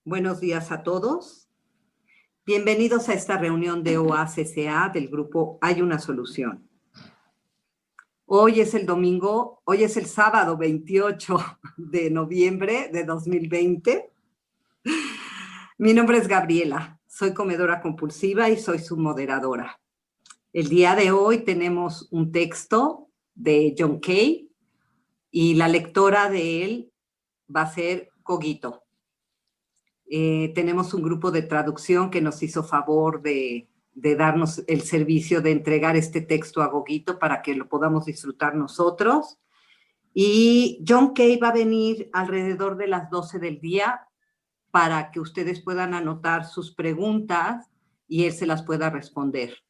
Buenos días a todos. Bienvenidos a esta reunión de OACCA del grupo Hay una Solución. Hoy es el sábado 28 de noviembre de 2020. Mi nombre es Gabriela, soy comedora compulsiva y soy su moderadora. El día de hoy tenemos un texto de John Kay y la lectora de él va a ser Gogito. Tenemos un grupo de traducción que nos hizo favor de darnos el servicio de entregar este texto a Gogito para que lo podamos disfrutar nosotros. Y John Kay va a venir alrededor de las 12 del día para que ustedes puedan anotar sus preguntas y él se las pueda responder.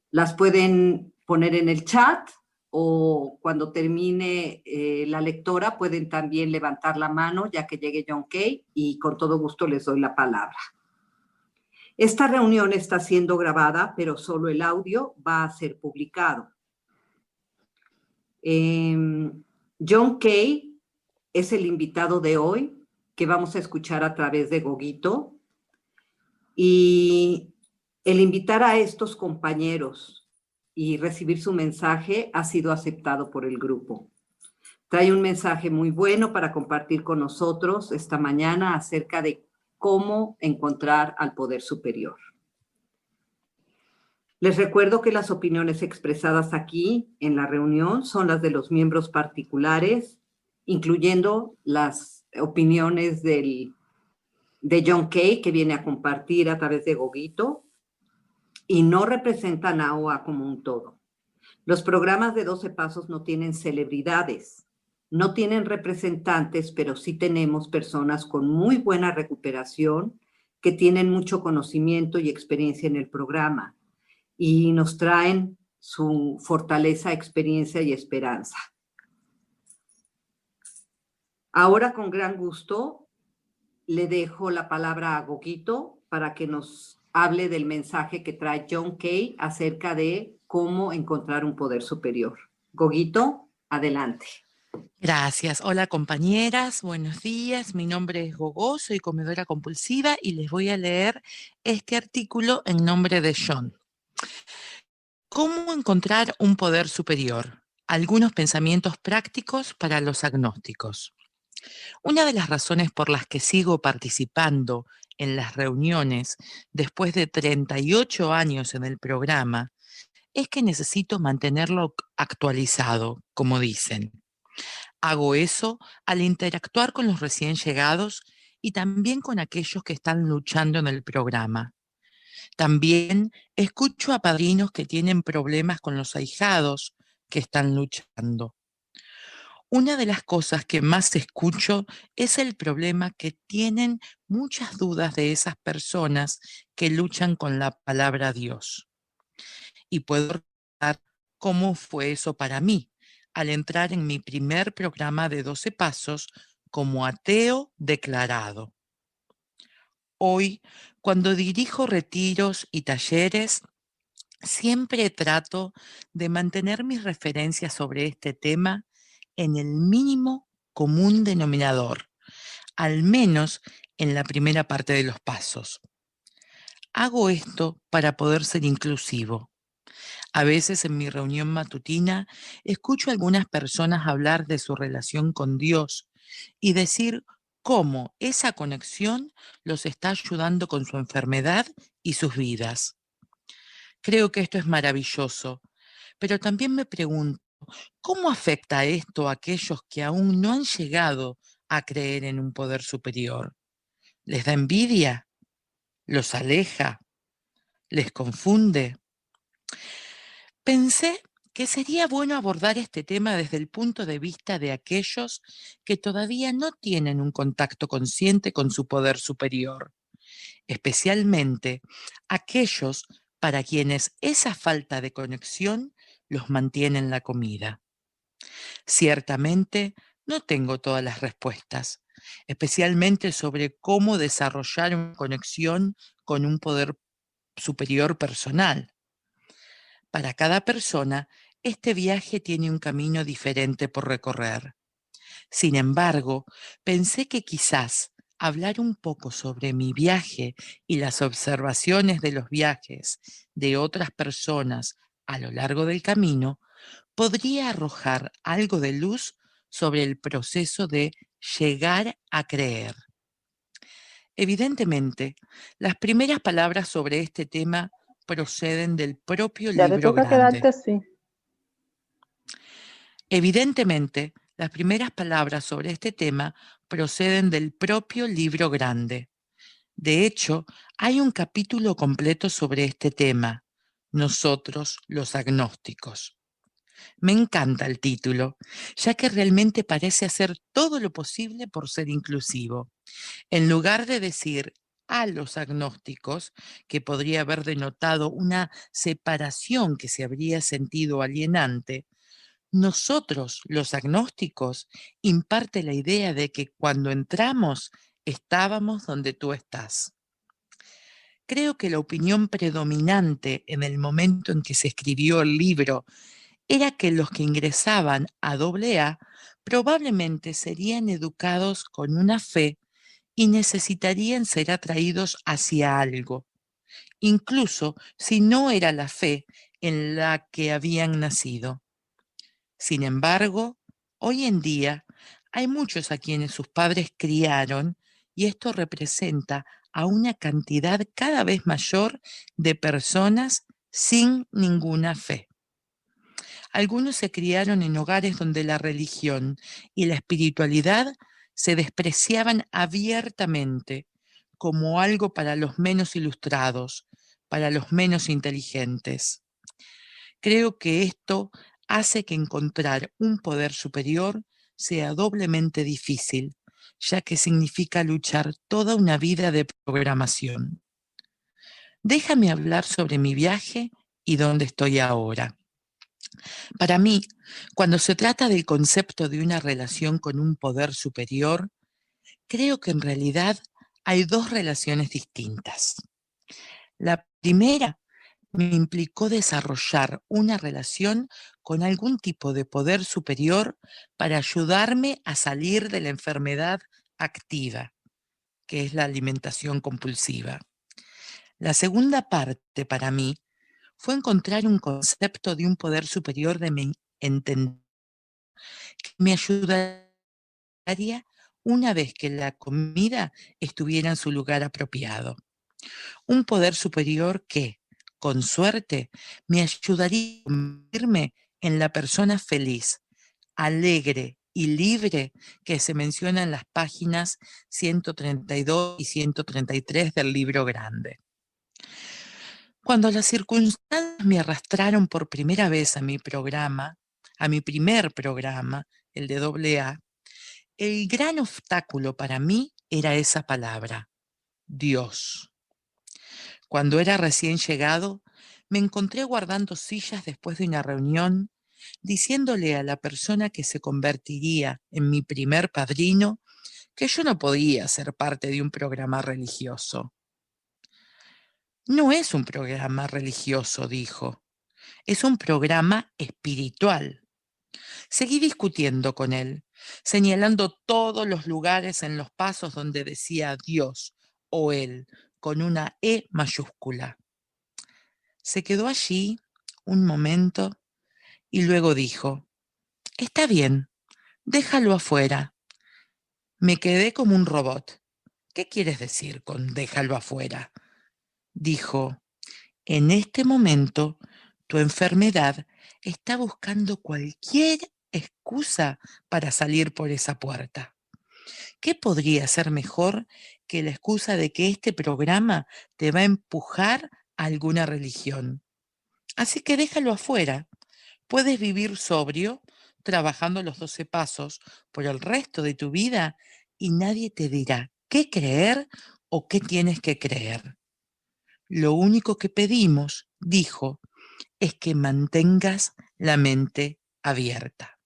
Las pueden poner en el chat o cuando termine la lectora pueden también levantar la mano ya que llegue John Kay y con todo gusto les doy la palabra. Esta reunión está siendo grabada, pero solo el audio va a ser publicado. John Kay es el invitado de hoy que vamos a escuchar a través de Gogito y el invitar a estos compañeros y recibir su mensaje ha sido aceptado por el grupo. Trae un mensaje muy bueno para compartir con nosotros esta mañana acerca de cómo encontrar al poder superior. Les recuerdo que las opiniones expresadas aquí en la reunión son las de los miembros particulares, incluyendo las opiniones de John Kay, que viene a compartir a través de Gogito, y no representan a OA como un todo. Los programas de 12 Pasos no tienen celebridades, no tienen representantes, pero sí tenemos personas con muy buena recuperación que tienen mucho conocimiento y experiencia en el programa y nos traen su fortaleza, experiencia y esperanza. Ahora, con gran gusto, le dejo la palabra a Gogito para que nos hable del mensaje que trae John Kay acerca de cómo encontrar un poder superior. Gogito, adelante. Gracias. Hola compañeras, buenos días. Mi nombre es Gogó, soy comedora compulsiva y les voy a leer este artículo en nombre de John. ¿Cómo encontrar un poder superior? Algunos pensamientos prácticos para los agnósticos. Una de las razones por las que sigo participando en las reuniones después de 38 años en el programa es que necesito mantenerlo actualizado, como dicen. Hago eso al interactuar con los recién llegados y también con aquellos que están luchando en el programa. También escucho a padrinos que tienen problemas con los ahijados que están luchando. Una de las cosas que más escucho es el problema que tienen muchas dudas de esas personas que luchan con la palabra Dios. Y puedo recordar cómo fue eso para mí al entrar en mi primer programa de 12 Pasos como ateo declarado. Hoy, cuando dirijo retiros y talleres, siempre trato de mantener mis referencias sobre este tema en el mínimo común denominador, al menos en la primera parte de los pasos. Hago esto para poder ser inclusivo. A veces en mi reunión matutina escucho a algunas personas hablar de su relación con Dios y decir cómo esa conexión los está ayudando con su enfermedad y sus vidas. Creo que esto es maravilloso, pero también me pregunto, ¿cómo afecta esto a aquellos que aún no han llegado a creer en un poder superior? ¿Les da envidia? ¿Los aleja? ¿Les confunde? Pensé que sería bueno abordar este tema desde el punto de vista de aquellos que todavía no tienen un contacto consciente con su poder superior, especialmente aquellos para quienes esa falta de conexión los mantiene en la comida. Ciertamente, no tengo todas las respuestas, especialmente sobre cómo desarrollar una conexión con un poder superior personal. Para cada persona, este viaje tiene un camino diferente por recorrer. Sin embargo, pensé que quizás hablar un poco sobre mi viaje y las observaciones de los viajes de otras personas a lo largo del camino, podría arrojar algo de luz sobre el proceso de llegar a creer. Evidentemente, las primeras palabras sobre este tema proceden del propio Ya te libro toca grande. quedarte así. Evidentemente, las primeras palabras sobre este tema proceden del propio libro grande. De hecho, hay un capítulo completo sobre este tema, Nosotros los agnósticos. Me encanta el título, ya que realmente parece hacer todo lo posible por ser inclusivo. En lugar de decir a los agnósticos, que podría haber denotado una separación que se habría sentido alienante, nosotros los agnósticos imparte la idea de que cuando entramos estábamos donde tú estás. Creo que la opinión predominante en el momento en que se escribió el libro era que los que ingresaban a AA probablemente serían educados con una fe y necesitarían ser atraídos hacia algo, incluso si no era la fe en la que habían nacido. Sin embargo, hoy en día hay muchos a quienes sus padres criaron y esto representa a una cantidad cada vez mayor de personas sin ninguna fe. Algunos se criaron en hogares donde la religión y la espiritualidad se despreciaban abiertamente como algo para los menos ilustrados, para los menos inteligentes. Creo que esto hace que encontrar un poder superior sea doblemente difícil, ya que significa luchar toda una vida de programación. Déjame hablar sobre mi viaje y dónde estoy ahora. Para mí, cuando se trata del concepto de una relación con un poder superior, creo que en realidad hay dos relaciones distintas. La primera me implicó desarrollar una relación con algún tipo de poder superior para ayudarme a salir de la enfermedad activa, que es la alimentación compulsiva. La segunda parte para mí fue encontrar un concepto de un poder superior de mi entendimiento que me ayudaría una vez que la comida estuviera en su lugar apropiado. Un poder superior que, con suerte, me ayudaría a convertirme en la persona feliz, alegre y libre que se menciona en las páginas 132 y 133 del libro grande. Cuando las circunstancias me arrastraron por primera vez a mi programa, a mi primer programa, el de AA, el gran obstáculo para mí era esa palabra, Dios. Cuando era recién llegado, me encontré guardando sillas después de una reunión, diciéndole a la persona que se convertiría en mi primer padrino que yo no podía ser parte de un programa religioso. No es un programa religioso, dijo, es un programa espiritual. Seguí discutiendo con él, señalando todos los lugares en los pasos donde decía Dios o él, con una E mayúscula. Se quedó allí un momento y luego dijo, está bien, déjalo afuera. Me quedé como un robot. ¿Qué quieres decir con déjalo afuera? Dijo, en este momento tu enfermedad está buscando cualquier excusa para salir por esa puerta. ¿Qué podría ser mejor que la excusa de que este programa te va a empujar a alguna religión? Así que déjalo afuera. Puedes vivir sobrio, trabajando los 12 pasos por el resto de tu vida y nadie te dirá qué creer o qué tienes que creer. Lo único que pedimos, dijo, es que mantengas la mente abierta.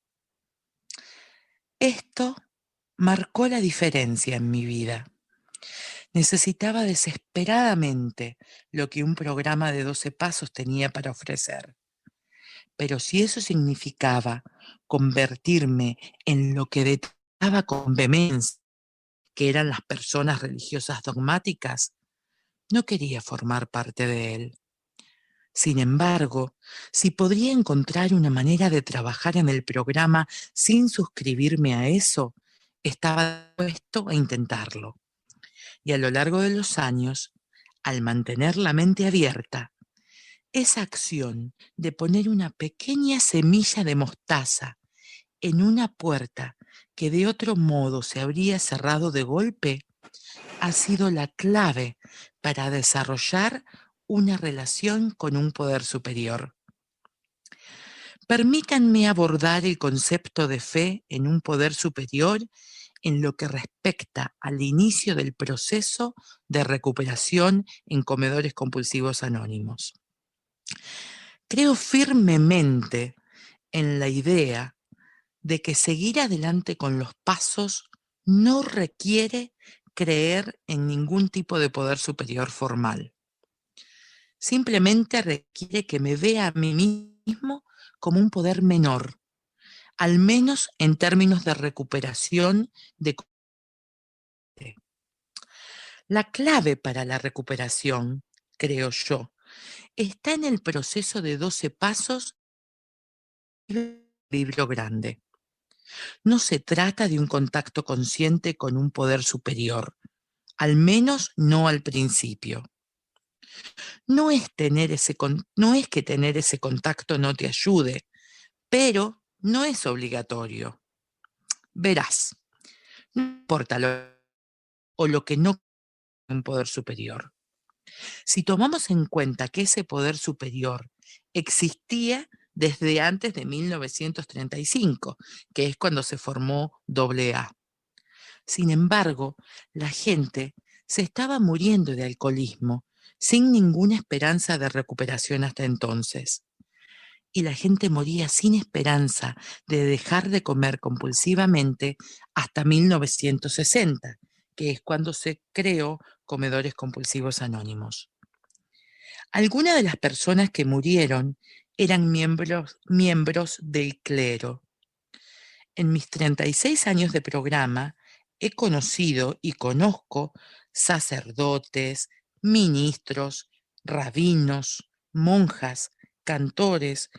Esto marcó la diferencia en mi vida. Necesitaba desesperadamente lo que un programa de 12 pasos tenía para ofrecer. Pero si eso significaba convertirme en lo que detestaba con vehemencia, que eran las personas religiosas dogmáticas, no quería formar parte de él. Sin embargo, si podría encontrar una manera de trabajar en el programa sin suscribirme a eso, estaba dispuesto a intentarlo. Y a lo largo de los años, al mantener la mente abierta, esa acción de poner una pequeña semilla de mostaza en una puerta que de otro modo se habría cerrado de golpe, ha sido la clave para desarrollar una relación con un poder superior. Permítanme abordar el concepto de fe en un poder superior en lo que respecta al inicio del proceso de recuperación en comedores compulsivos anónimos. Creo firmemente en la idea de que seguir adelante con los pasos no requiere creer en ningún tipo de poder superior formal. Simplemente requiere que me vea a mí mismo como un poder menor, al menos en términos de recuperación de... La clave para la recuperación, creo yo, está en el proceso de 12 pasos del libro grande. No se trata de un contacto consciente con un poder superior, al menos no al principio. No es que tener ese contacto no te ayude, pero no es obligatorio. Verás, no importa lo que no es un poder superior. Si tomamos en cuenta que ese poder superior existía desde antes de 1935, que es cuando se formó AA. Sin embargo, la gente se estaba muriendo de alcoholismo sin ninguna esperanza de recuperación hasta entonces. Y la gente moría sin esperanza de dejar de comer compulsivamente hasta 1960, que es cuando se creó Comedores Compulsivos Anónimos. Algunas de las personas que murieron eran miembros del clero. En mis 36 años de programa he conocido y conozco sacerdotes, ministros, rabinos, monjas, cantores,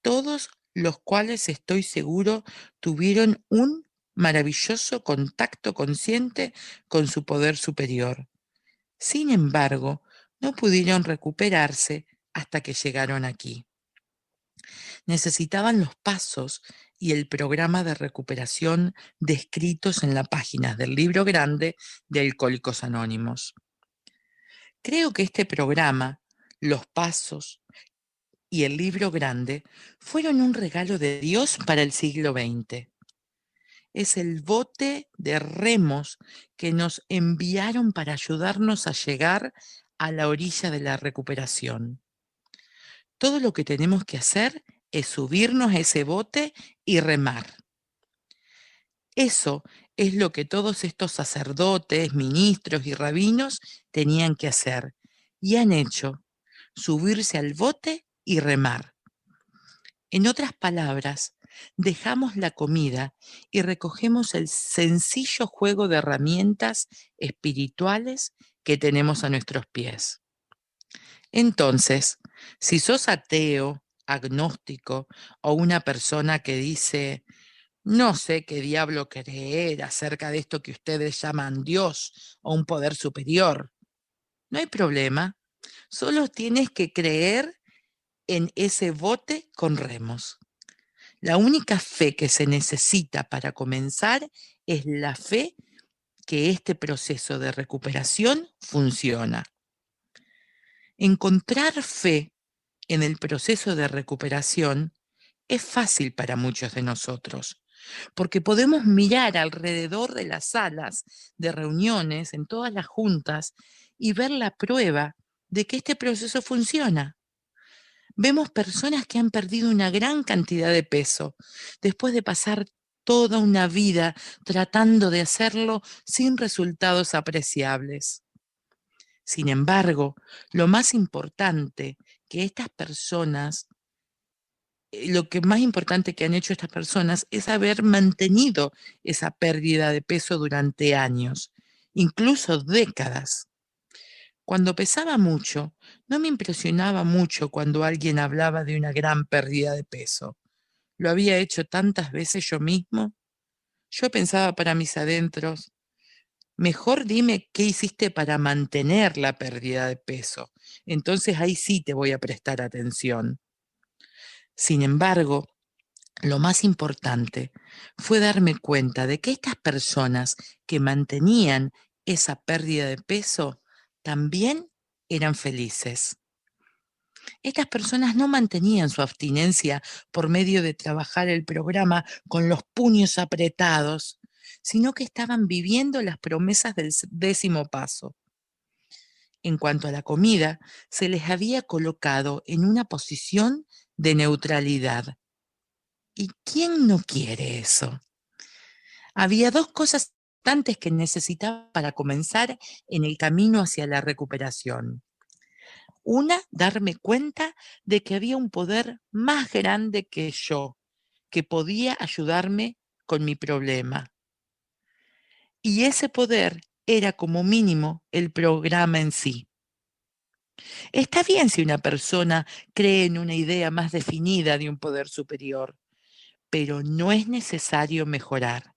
todos los cuales estoy seguro tuvieron un maravilloso contacto consciente con su poder superior. Sin embargo, no pudieron recuperarse hasta que llegaron aquí. Necesitaban los pasos y el programa de recuperación descritos en la página del libro grande de Alcohólicos Anónimos. Creo que este programa, los pasos y el libro grande fueron un regalo de Dios para el siglo XX. Es el bote de remos que nos enviaron para ayudarnos a llegar a la orilla de la recuperación. Todo lo que tenemos que hacer es subirnos a ese bote y remar. Eso es lo que todos estos sacerdotes, ministros y rabinos tenían que hacer y han hecho, subirse al bote y remar. En otras palabras, dejamos la comida y recogemos el sencillo juego de herramientas espirituales que tenemos a nuestros pies. Entonces, si sos ateo, agnóstico o una persona que dice, no sé qué diablo creer acerca de esto que ustedes llaman Dios o un poder superior, no hay problema, solo tienes que creer en ese bote con remos. La única fe que se necesita para comenzar es la fe que este proceso de recuperación funciona. Encontrar fe en el proceso de recuperación es fácil para muchos de nosotros, porque podemos mirar alrededor de las salas de reuniones, en todas las juntas, y ver la prueba de que este proceso funciona. Vemos personas que han perdido una gran cantidad de peso después de pasar toda una vida tratando de hacerlo sin resultados apreciables. Sin embargo, lo más importante que estas personas, lo que más importante que han hecho estas personas es haber mantenido esa pérdida de peso durante años incluso décadas. Cuando pesaba mucho, no me impresionaba mucho cuando alguien hablaba de una gran pérdida de peso. Lo había hecho tantas veces yo mismo. Yo pensaba para mis adentros, mejor dime qué hiciste para mantener la pérdida de peso. Entonces ahí sí te voy a prestar atención. Sin embargo, lo más importante fue darme cuenta de que estas personas que mantenían esa pérdida de peso también eran felices. Estas personas no mantenían su abstinencia por medio de trabajar el programa con los puños apretados, sino que estaban viviendo las promesas del 10º paso. En cuanto a la comida, se les había colocado en una posición de neutralidad. ¿Y quién no quiere eso? Había dos cosas importantes que necesitaba para comenzar en el camino hacia la recuperación. Una, darme cuenta de que había un poder más grande que yo, que podía ayudarme con mi problema. Y ese poder era como mínimo el programa en sí. Está bien si una persona cree en una idea más definida de un poder superior, pero no es necesario mejorar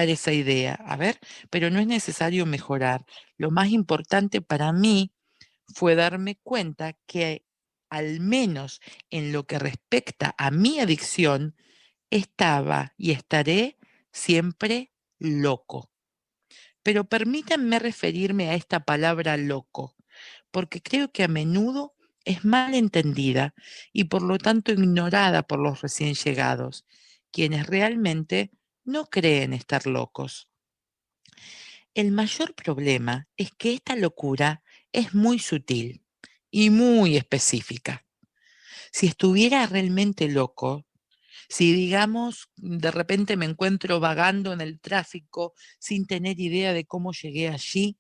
esa idea. Pero no es necesario mejorar. Lo más importante para mí fue darme cuenta que, al menos en lo que respecta a mi adicción, estaba y estaré siempre loco. Pero permítanme referirme a esta palabra loco, porque creo que a menudo es mal entendida y por lo tanto ignorada por los recién llegados, quienes realmente no creen estar locos. El mayor problema es que esta locura es muy sutil y muy específica. Si estuviera realmente loco, si digamos de repente me encuentro vagando en el tráfico sin tener idea de cómo llegué allí,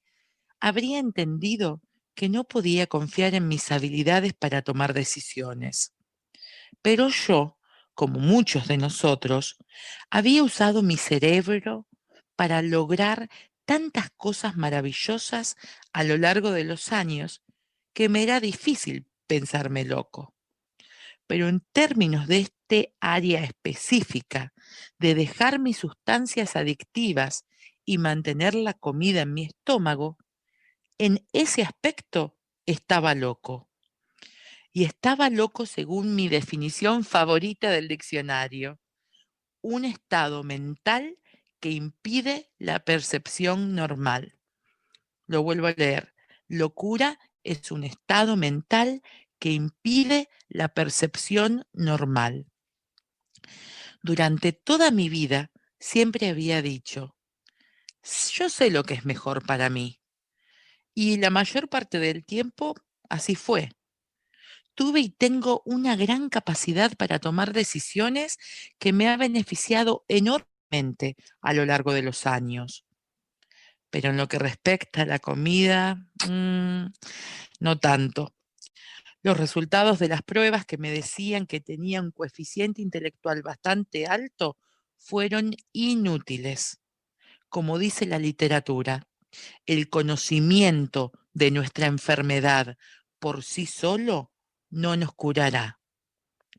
habría entendido que no podía confiar en mis habilidades para tomar decisiones. Pero yo, como muchos de nosotros, había usado mi cerebro para lograr tantas cosas maravillosas a lo largo de los años que me era difícil pensarme loco. Pero en términos de este área específica, de dejar mis sustancias adictivas y mantener la comida en mi estómago, en ese aspecto estaba loco. Y estaba loco según mi definición favorita del diccionario: un estado mental que impide la percepción normal. Lo vuelvo a leer. Locura es un estado mental que impide la percepción normal. Durante toda mi vida siempre había dicho, yo sé lo que es mejor para mí. Y la mayor parte del tiempo así fue. Tuve y tengo una gran capacidad para tomar decisiones que me ha beneficiado enormemente a lo largo de los años. Pero en lo que respecta a la comida, no tanto. Los resultados de las pruebas que me decían que tenía un coeficiente intelectual bastante alto fueron inútiles. Como dice la literatura, el conocimiento de nuestra enfermedad por sí solo no nos curará.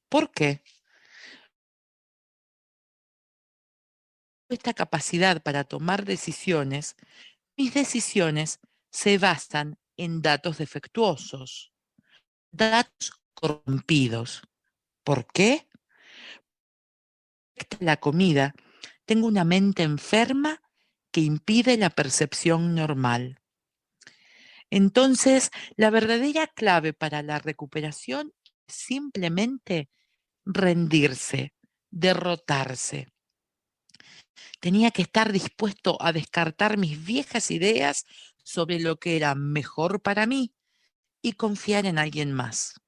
¿Por qué? Esta capacidad para tomar decisiones, mis decisiones se basan en datos defectuosos, datos corrompidos. ¿Por qué? La comida, tengo una mente enferma que impide la percepción normal. Entonces, la verdadera clave para la recuperación es simplemente rendirse, derrotarse. Tenía que estar dispuesto a descartar mis viejas ideas sobre lo que era mejor para mí y confiar en alguien más.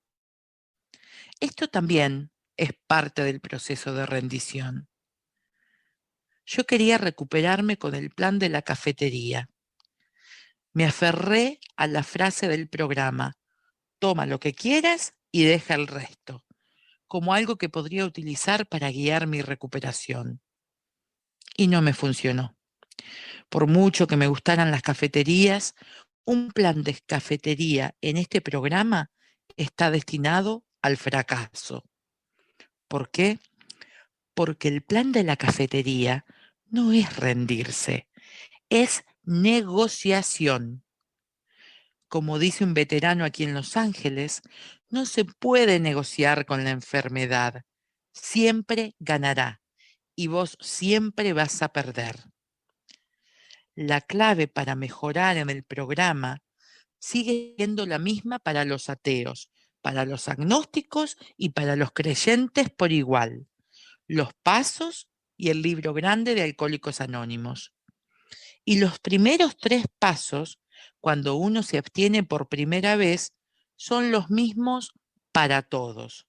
Esto también es parte del proceso de rendición. Yo quería recuperarme con el plan de la cafetería. Me aferré a la frase del programa: toma lo que quieras y deja el resto, como algo que podría utilizar para guiar mi recuperación. Y no me funcionó. Por mucho que me gustaran las cafeterías, un plan de cafetería en este programa está destinado al fracaso. ¿Por qué? Porque el plan de la cafetería no es rendirse, es negociación. Como dice un veterano aquí en Los Ángeles, no se puede negociar con la enfermedad. Siempre ganará y vos siempre vas a perder. La clave para mejorar en el programa sigue siendo la misma para los ateos, para los agnósticos y para los creyentes por igual. Los pasos y el libro grande de Alcohólicos Anónimos. Y los primeros 3 pasos, cuando uno se abstiene por primera vez, son los mismos para todos.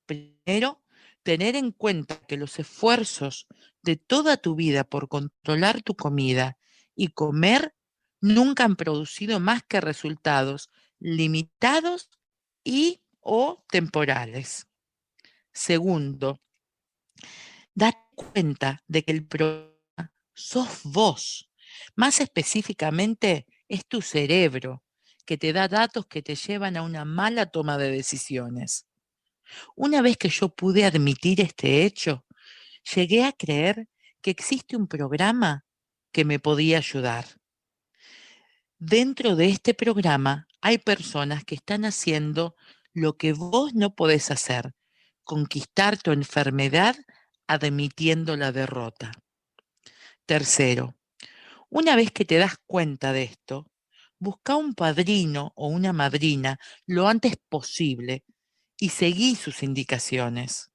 Primero, tener en cuenta que los esfuerzos de toda tu vida por controlar tu comida y comer nunca han producido más que resultados limitados y o temporales. Segundo, date cuenta de que el problema sos vos. Más específicamente, es tu cerebro que te da datos que te llevan a una mala toma de decisiones. Una vez que yo pude admitir este hecho, llegué a creer que existe un programa que me podía ayudar. Dentro de este programa hay personas que están haciendo lo que vos no podés hacer, conquistar tu enfermedad admitiendo la derrota. Tercero, una vez que te das cuenta de esto, busca un padrino o una madrina lo antes posible y seguí sus indicaciones.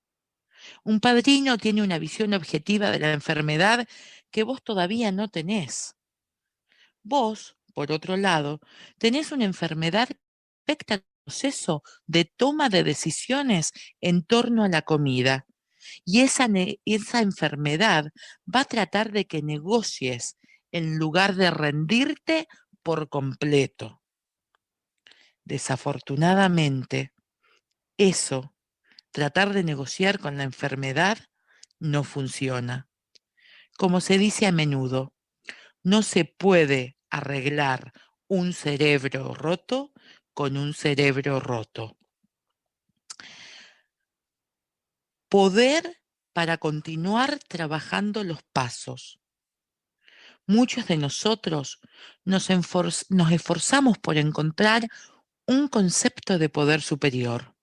Un padrino tiene una visión objetiva de la enfermedad que vos todavía no tenés. Vos, por otro lado, tenés una enfermedad que afecta el proceso de toma de decisiones en torno a la comida. Y esa enfermedad va a tratar de que negocies en lugar de rendirte por completo. Desafortunadamente, eso, tratar de negociar con la enfermedad, no funciona. Como se dice a menudo, no se puede arreglar un cerebro roto con un cerebro roto. Poder para continuar trabajando los pasos. Muchos de nosotros nos esforzamos por encontrar un concepto de poder superior.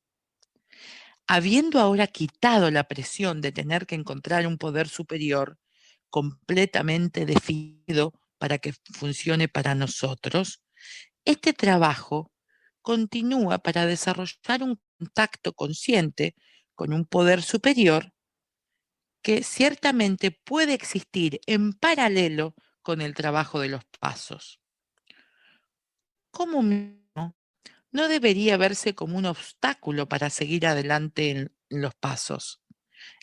Habiendo ahora quitado la presión de tener que encontrar un poder superior completamente definido para que funcione para nosotros, este trabajo continúa para desarrollar un contacto consciente con un poder superior que ciertamente puede existir en paralelo con el trabajo de los pasos. Como mínimo, no debería verse como un obstáculo para seguir adelante en los pasos.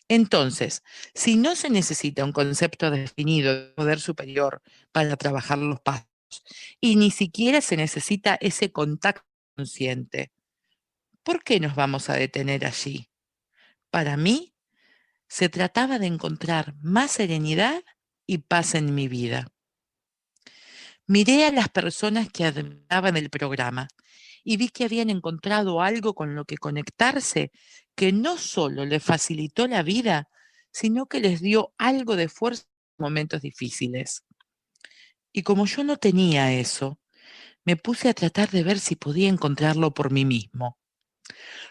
Entonces, si no se necesita un concepto definido de poder superior para trabajar los pasos, y ni siquiera se necesita ese contacto consciente, ¿por qué nos vamos a detener allí? Para mí, se trataba de encontrar más serenidad y paz en mi vida. Miré a las personas que admiraban el programa y vi que habían encontrado algo con lo que conectarse que no solo les facilitó la vida, sino que les dio algo de fuerza en momentos difíciles. Y como yo no tenía eso, me puse a tratar de ver si podía encontrarlo por mí mismo.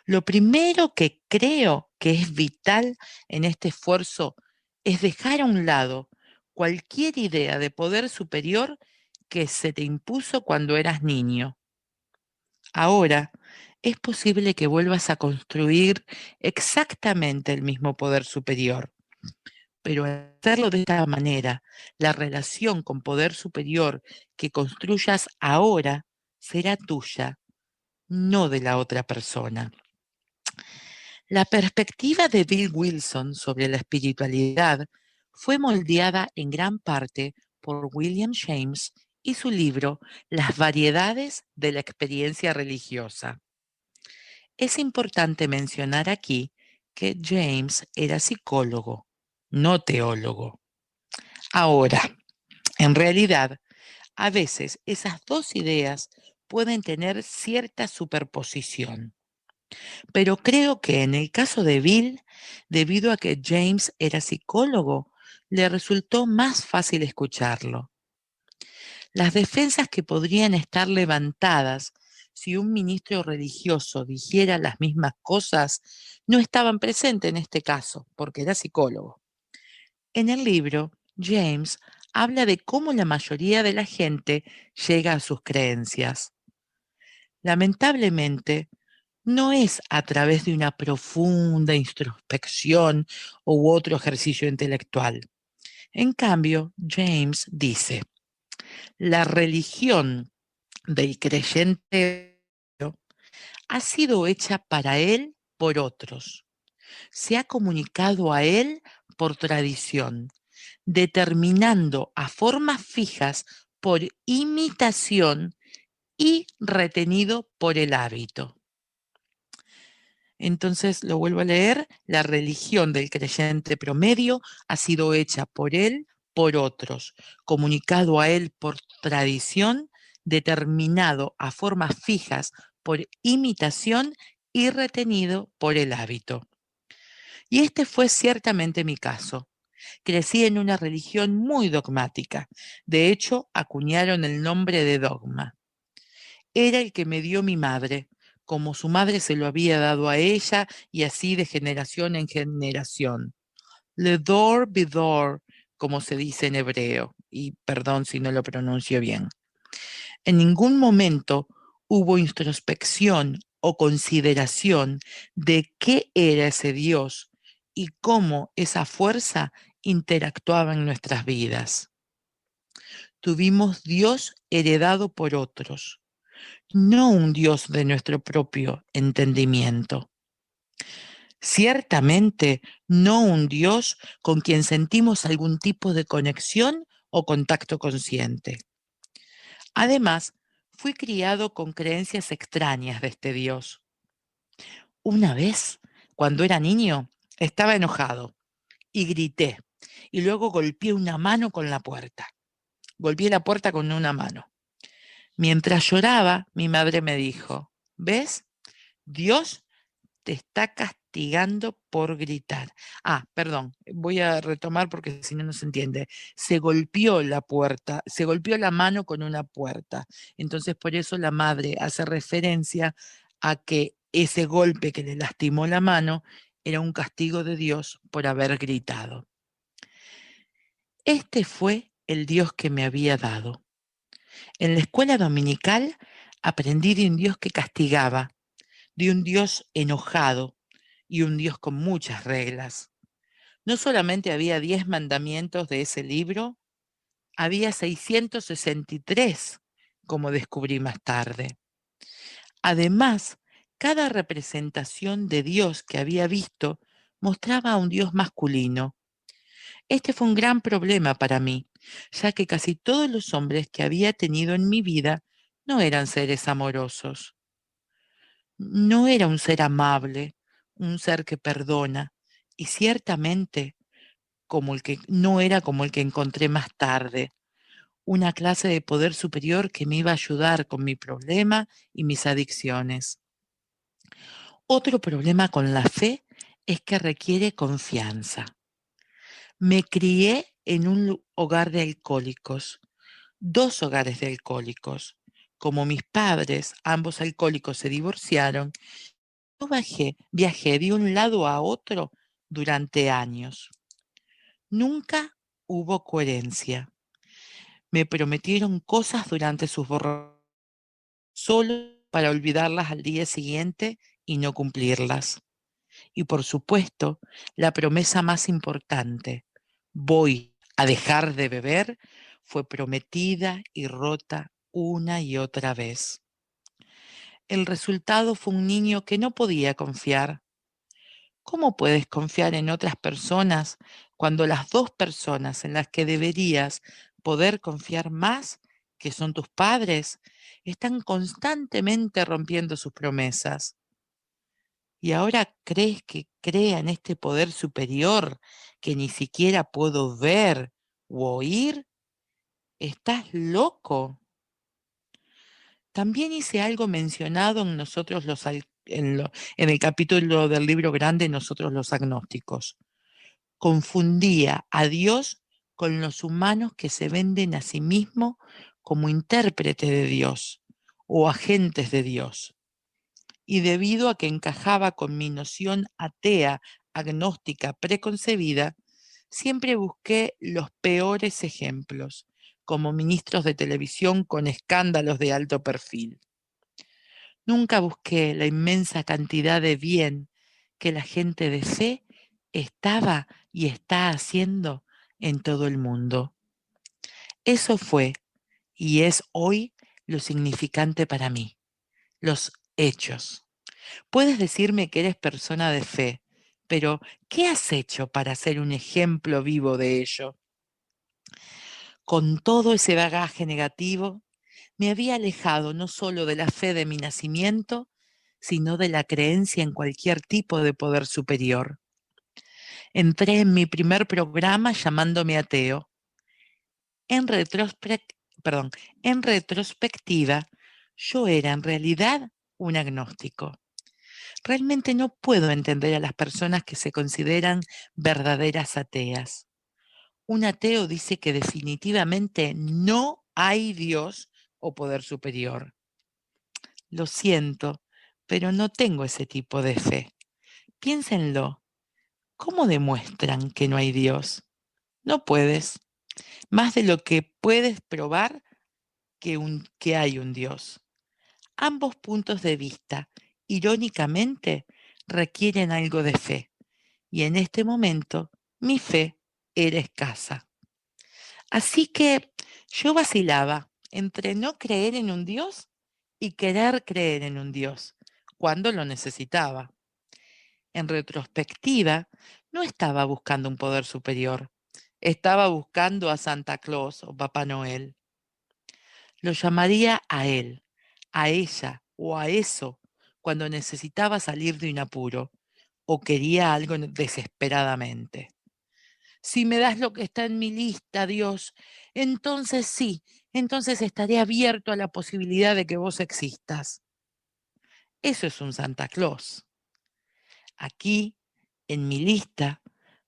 Lo primero que creo que es vital en este esfuerzo es dejar a un lado cualquier idea de poder superior que se te impuso cuando eras niño. Ahora es posible que vuelvas a construir exactamente el mismo poder superior, pero al hacerlo de esta manera, la relación con poder superior que construyas ahora será tuya, no de la otra persona. La perspectiva de Bill Wilson sobre la espiritualidad fue moldeada en gran parte por William James y su libro Las variedades de la experiencia religiosa. Es importante mencionar aquí que James era psicólogo, no teólogo. Ahora, En realidad, a veces esas dos ideas pueden tener cierta superposición. Pero creo que en el caso de Bill, debido a que James era psicólogo, le resultó más fácil escucharlo. Las defensas que podrían estar levantadas si un ministro religioso dijera las mismas cosas no estaban presentes en este caso, porque era psicólogo. En el libro, James habla de cómo la mayoría de la gente llega a sus creencias. Lamentablemente, no es a través de una profunda introspección u otro ejercicio intelectual. En cambio, James dice, la religión del creyente ha sido hecha para él por otros. Se ha comunicado a él por tradición, determinando a formas fijas por imitación y retenido por el hábito. Entonces lo vuelvo a leer, la religión del creyente promedio ha sido hecha por él, por otros, comunicado a él por tradición, determinado a formas fijas por imitación y retenido por el hábito. Y este fue ciertamente mi caso. Crecí en una religión muy dogmática. De hecho, acuñaron el nombre de dogma. Era el que me dio mi madre, como su madre se lo había dado a ella y así de generación en generación. Ledor bidor, como se dice en hebreo, y perdón si no lo pronuncio bien. En ningún momento hubo introspección o consideración de qué era ese Dios y cómo esa fuerza interactuaba en nuestras vidas. Tuvimos Dios heredado por otros, no un Dios de nuestro propio entendimiento. Ciertamente no un Dios con quien sentimos algún tipo de conexión o contacto consciente. Además, fui criado con creencias extrañas de este Dios. Una vez, cuando era niño, estaba enojado y grité, y luego golpeé una mano con la puerta. Golpeé la puerta con una mano. Mientras lloraba, mi madre me dijo, ¿ves? Dios te está castigando por gritar. Perdón, voy a retomar porque si no, no se entiende. Se golpeó la puerta, se golpeó la mano con una puerta. Entonces, por eso la madre hace referencia a que ese golpe que le lastimó la mano era un castigo de Dios por haber gritado. Este fue el Dios que me había dado. En la escuela dominical aprendí de un Dios que castigaba, de un Dios enojado y un Dios con muchas reglas. No solamente había 10 mandamientos de ese libro, había 663, como descubrí más tarde. Además, cada representación de Dios que había visto mostraba a un Dios masculino. Este fue un gran problema para mí, ya que casi todos los hombres que había tenido en mi vida no eran seres amorosos. No era un ser amable, un ser que perdona, y ciertamente no era como el que encontré más tarde, una clase de poder superior que me iba a ayudar con mi problema y mis adicciones. Otro problema con la fe es que requiere confianza. Me crié en un hogar de alcohólicos, 2 hogares de alcohólicos. Como mis padres, ambos alcohólicos, se divorciaron, yo viajé de un lado a otro durante años. Nunca hubo coherencia. Me prometieron cosas durante sus borracheras solo para olvidarlas al día siguiente y no cumplirlas. Y por supuesto, la promesa más importante, voy a dejar de beber, fue prometida y rota una y otra vez. El resultado fue un niño que no podía confiar. ¿Cómo puedes confiar en otras personas cuando las 2 personas en las que deberías poder confiar más, que son tus padres, están constantemente rompiendo sus promesas? ¿Y ahora crees que crea en este poder superior que ni siquiera puedo ver u oír? ¿Estás loco? También hice algo mencionado en en el capítulo del libro grande Nosotros los agnósticos. Confundía a Dios con los humanos que se venden a sí mismos como intérprete de Dios o agentes de Dios. Y debido a que encajaba con mi noción atea, agnóstica, preconcebida, siempre busqué los peores ejemplos, como ministros de televisión con escándalos de alto perfil. Nunca busqué la inmensa cantidad de bien que la gente de fe estaba y está haciendo en todo el mundo. Eso fue y es hoy lo significante para mí, los hechos. Puedes decirme que eres persona de fe, pero ¿qué has hecho para ser un ejemplo vivo de ello? Con todo ese bagaje negativo, me había alejado no solo de la fe de mi nacimiento, sino de la creencia en cualquier tipo de poder superior. Entré en mi primer programa llamándome ateo. En, retrospec- en retrospectiva, yo era en realidad un agnóstico. Realmente no puedo entender a las personas que se consideran verdaderas ateas. Un ateo dice que definitivamente no hay Dios o poder superior. Lo siento, pero no tengo ese tipo de fe. Piénsenlo. ¿Cómo demuestran que no hay Dios? No puedes. Más de lo que puedes probar que hay un Dios. Ambos puntos de vista, irónicamente, requieren algo de fe. Y en este momento, mi fe era escasa. Así que yo vacilaba entre no creer en un Dios y querer creer en un Dios, cuando lo necesitaba. En retrospectiva, no estaba buscando un poder superior, estaba buscando a Santa Claus o Papá Noel. Lo llamaría a él, a ella o a eso cuando necesitaba salir de un apuro o quería algo desesperadamente. Si me das lo que está en mi lista, Dios, entonces sí, entonces estaré abierto a la posibilidad de que vos existas. Eso es un Santa Claus. Aquí, en mi lista,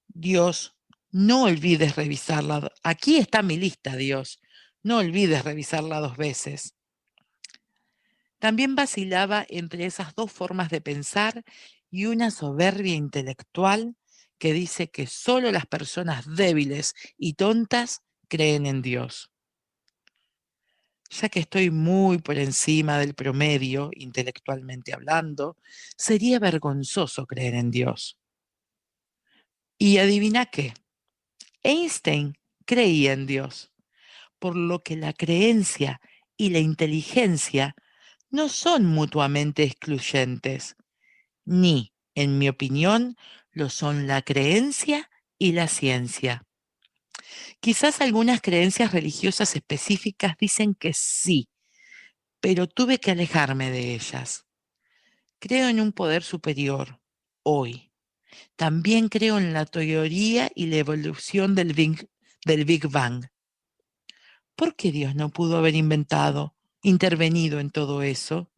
Dios, no olvides revisarla. Aquí está mi lista, Dios. No olvides revisarla 2 veces. También vacilaba entre esas dos formas de pensar y una soberbia intelectual que dice que solo las personas débiles y tontas creen en Dios. Ya que estoy muy por encima del promedio, intelectualmente hablando, sería vergonzoso creer en Dios. Y adivina qué, Einstein creía en Dios, por lo que la creencia y la inteligencia no son mutuamente excluyentes, ni, en mi opinión, lo son la creencia y la ciencia. Quizás algunas creencias religiosas específicas dicen que sí, pero tuve que alejarme de ellas. Creo en un poder superior, hoy. También creo en la teoría y la evolución del Big Bang. ¿Por qué Dios no pudo haber intervenido en todo eso?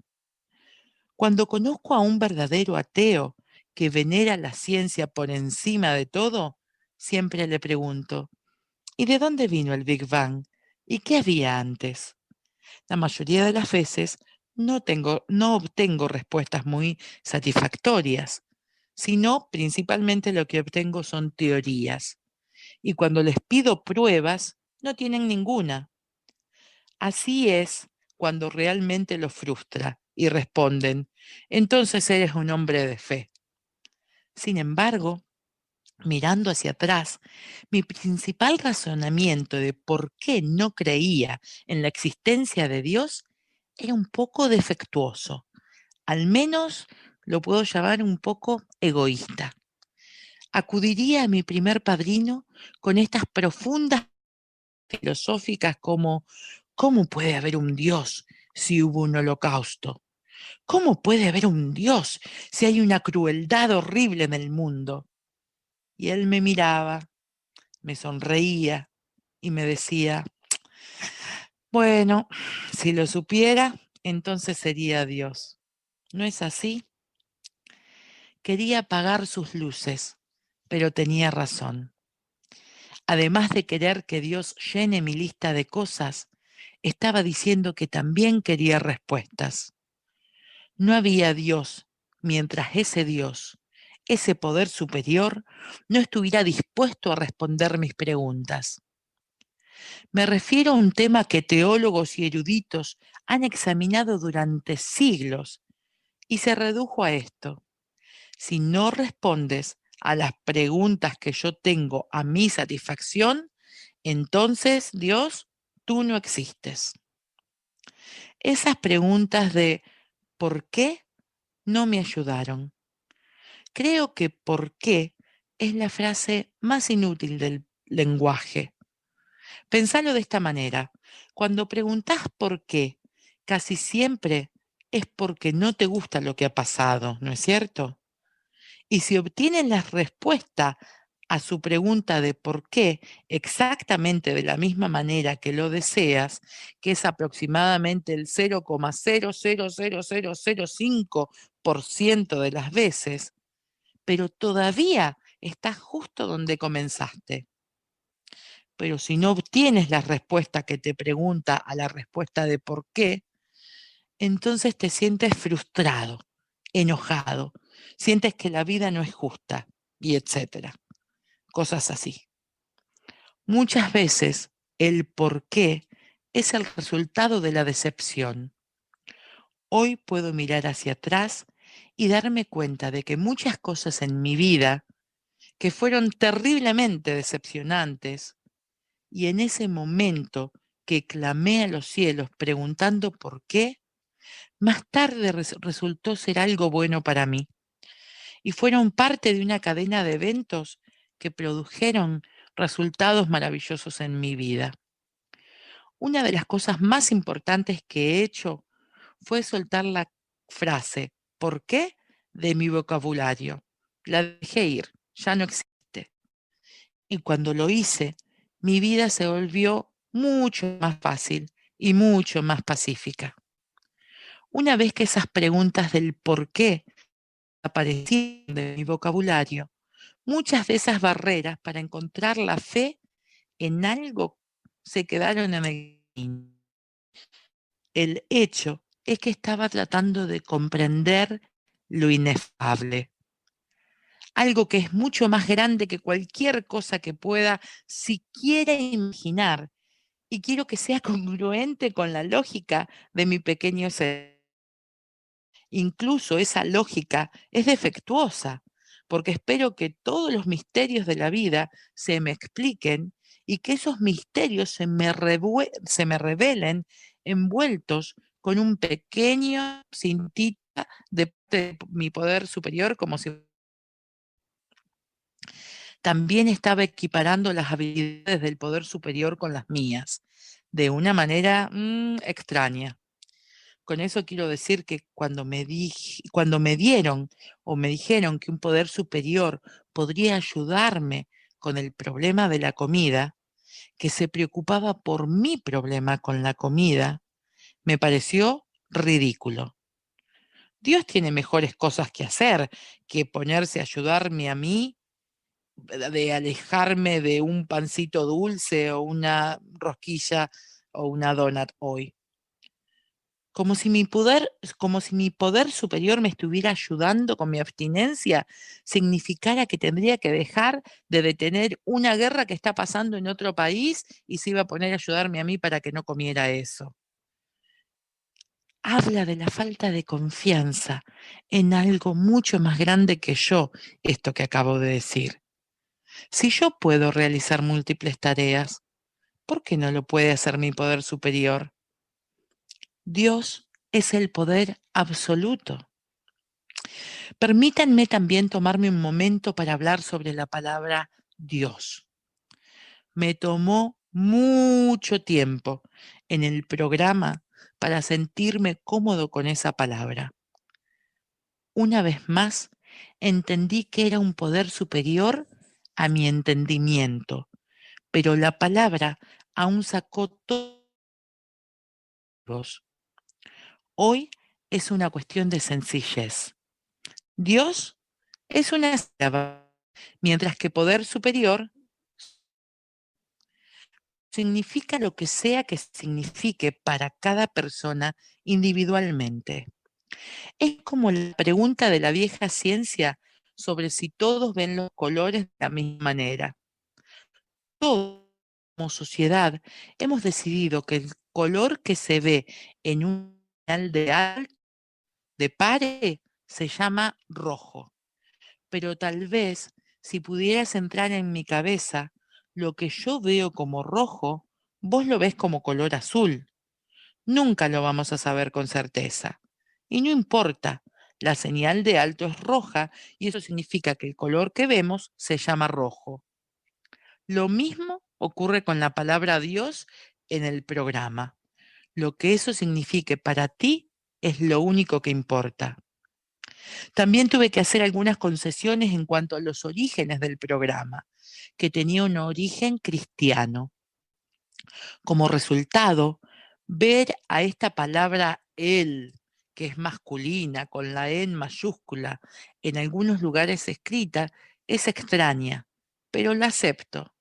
Cuando conozco a un verdadero ateo que venera la ciencia por encima de todo, siempre le pregunto, ¿y de dónde vino el Big Bang? ¿Y qué había antes? La mayoría de las veces no obtengo respuestas muy satisfactorias, sino principalmente lo que obtengo son teorías. Y cuando les pido pruebas, no tienen ninguna. Así es cuando realmente los frustra y responden, entonces eres un hombre de fe. Sin embargo, mirando hacia atrás, mi principal razonamiento de por qué no creía en la existencia de Dios era un poco defectuoso. Al menos lo puedo llamar un poco egoísta. Acudiría a mi primer padrino con estas profundas filosóficas como ¿cómo puede haber un Dios si hubo un holocausto? ¿Cómo puede haber un Dios si hay una crueldad horrible en el mundo? Y él me miraba, me sonreía y me decía, Bueno, si lo supiera, entonces sería Dios. ¿No es así? Quería apagar sus luces, pero tenía razón. Además de querer que Dios llene mi lista de cosas, estaba diciendo que también quería respuestas. No había Dios mientras ese Dios, ese poder superior, no estuviera dispuesto a responder mis preguntas. Me refiero a un tema que teólogos y eruditos han examinado durante siglos y se redujo a esto. Si no respondes a las preguntas que yo tengo a mi satisfacción, entonces, Dios, tú no existes. Esas preguntas de ¿por qué? No me ayudaron. Creo que ¿por qué? Es la frase más inútil del lenguaje. Pensalo de esta manera. Cuando preguntás por qué, casi siempre es porque no te gusta lo que ha pasado, ¿no es cierto? Y si obtienen la respuesta a su pregunta de por qué exactamente de la misma manera que lo deseas, que es aproximadamente el 0,000005% de las veces, pero todavía estás justo donde comenzaste. Pero si no obtienes la respuesta que te pregunta a la respuesta de por qué, entonces te sientes frustrado, enojado, sientes que la vida no es justa y etcétera. Cosas así. Muchas veces el por qué es el resultado de la decepción. Hoy puedo mirar hacia atrás y darme cuenta de que muchas cosas en mi vida que fueron terriblemente decepcionantes y en ese momento que clamé a los cielos preguntando por qué, más tarde resultó ser algo bueno para mí y fueron parte de una cadena de eventos que produjeron resultados maravillosos en mi vida. Una de las cosas más importantes que he hecho fue soltar la frase ¿por qué? De mi vocabulario. La dejé ir, ya no existe. Y cuando lo hice, mi vida se volvió mucho más fácil y mucho más pacífica. Una vez que esas preguntas del por qué aparecieron de mi vocabulario, muchas de esas barreras para encontrar la fe en algo se quedaron en el camino. El hecho es que estaba tratando de comprender lo inefable, algo que es mucho más grande que cualquier cosa que pueda siquiera imaginar, y quiero que sea congruente con la lógica de mi pequeño ser. Incluso esa lógica es defectuosa, porque espero que todos los misterios de la vida se me expliquen y que esos misterios se me revelen envueltos con un pequeño cintita de mi poder superior, como si también estaba equiparando las habilidades del poder superior con las mías, de una manera extraña. Con eso quiero decir que cuando me dieron o me dijeron que un poder superior podría ayudarme con el problema de la comida, que se preocupaba por mi problema con la comida, me pareció ridículo. Dios tiene mejores cosas que hacer que ponerse a ayudarme a mí de alejarme de un pancito dulce o una rosquilla o una donut hoy. Como si mi poder superior me estuviera ayudando con mi abstinencia, significara que tendría que dejar de detener una guerra que está pasando en otro país y se iba a poner a ayudarme a mí para que no comiera eso. Habla de la falta de confianza en algo mucho más grande que yo, esto que acabo de decir. Si yo puedo realizar múltiples tareas, ¿por qué no lo puede hacer mi poder superior? Dios es el poder absoluto. Permítanme también tomarme un momento para hablar sobre la palabra Dios. Me tomó mucho tiempo en el programa para sentirme cómodo con esa palabra. Una vez más, entendí que era un poder superior a mi entendimiento, pero la palabra aún sacó todo Hoy es una cuestión de sencillez. Dios es una esclava, mientras que poder superior significa lo que sea que signifique para cada persona individualmente. Es como la pregunta de la vieja ciencia sobre si todos ven los colores de la misma manera. Todos, como sociedad, hemos decidido que el color que se ve en un señal de pare se llama rojo. Pero tal vez, si pudieras entrar en mi cabeza, lo que yo veo como rojo, vos lo ves como color azul. Nunca lo vamos a saber con certeza. Y no importa, la señal de alto es roja y eso significa que el color que vemos se llama rojo. Lo mismo ocurre con la palabra Dios en el programa. Lo que eso signifique para ti es lo único que importa. También tuve que hacer algunas concesiones en cuanto a los orígenes del programa, que tenía un origen cristiano. Como resultado, ver a esta palabra él, que es masculina, con la E en mayúscula, en algunos lugares escrita, es extraña, pero la acepto.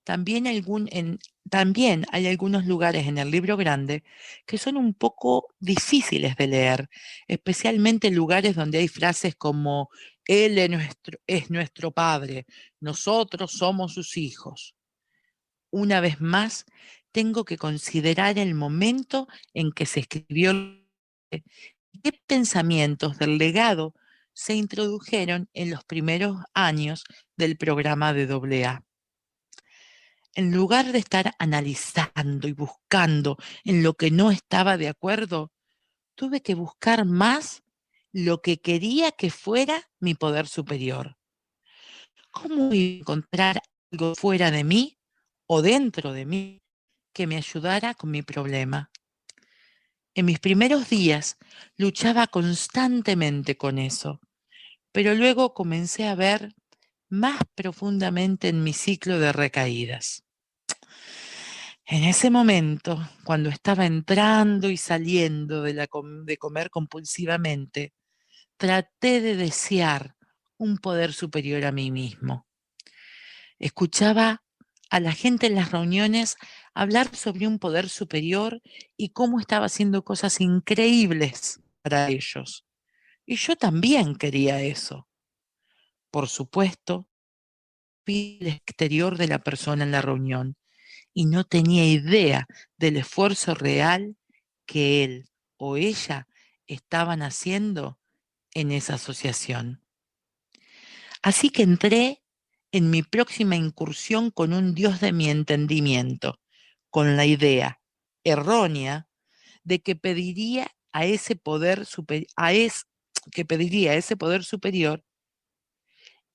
También hay algunos lugares en el libro grande que son un poco difíciles de leer, especialmente lugares donde hay frases como Él es nuestro Padre, nosotros somos sus hijos. Una vez más, tengo que considerar el momento en que se escribió y qué pensamientos del legado se introdujeron en los primeros años del programa de AA. En lugar de estar analizando y buscando en lo que no estaba de acuerdo, tuve que buscar más lo que quería que fuera mi poder superior. ¿Cómo iba a encontrar algo fuera de mí o dentro de mí que me ayudara con mi problema? En mis primeros días luchaba constantemente con eso, pero luego comencé a ver más profundamente en mi ciclo de recaídas. En ese momento, cuando estaba entrando y saliendo de comer compulsivamente, traté de desear un poder superior a mí mismo. Escuchaba a la gente en las reuniones hablar sobre un poder superior y cómo estaba haciendo cosas increíbles para ellos. Y yo también quería eso. Por supuesto, vi el exterior de la persona en la reunión y no tenía idea del esfuerzo real que él o ella estaban haciendo en esa asociación. Así que entré en mi próxima incursión con un Dios de mi entendimiento, con la idea errónea de que pediría a ese poder superior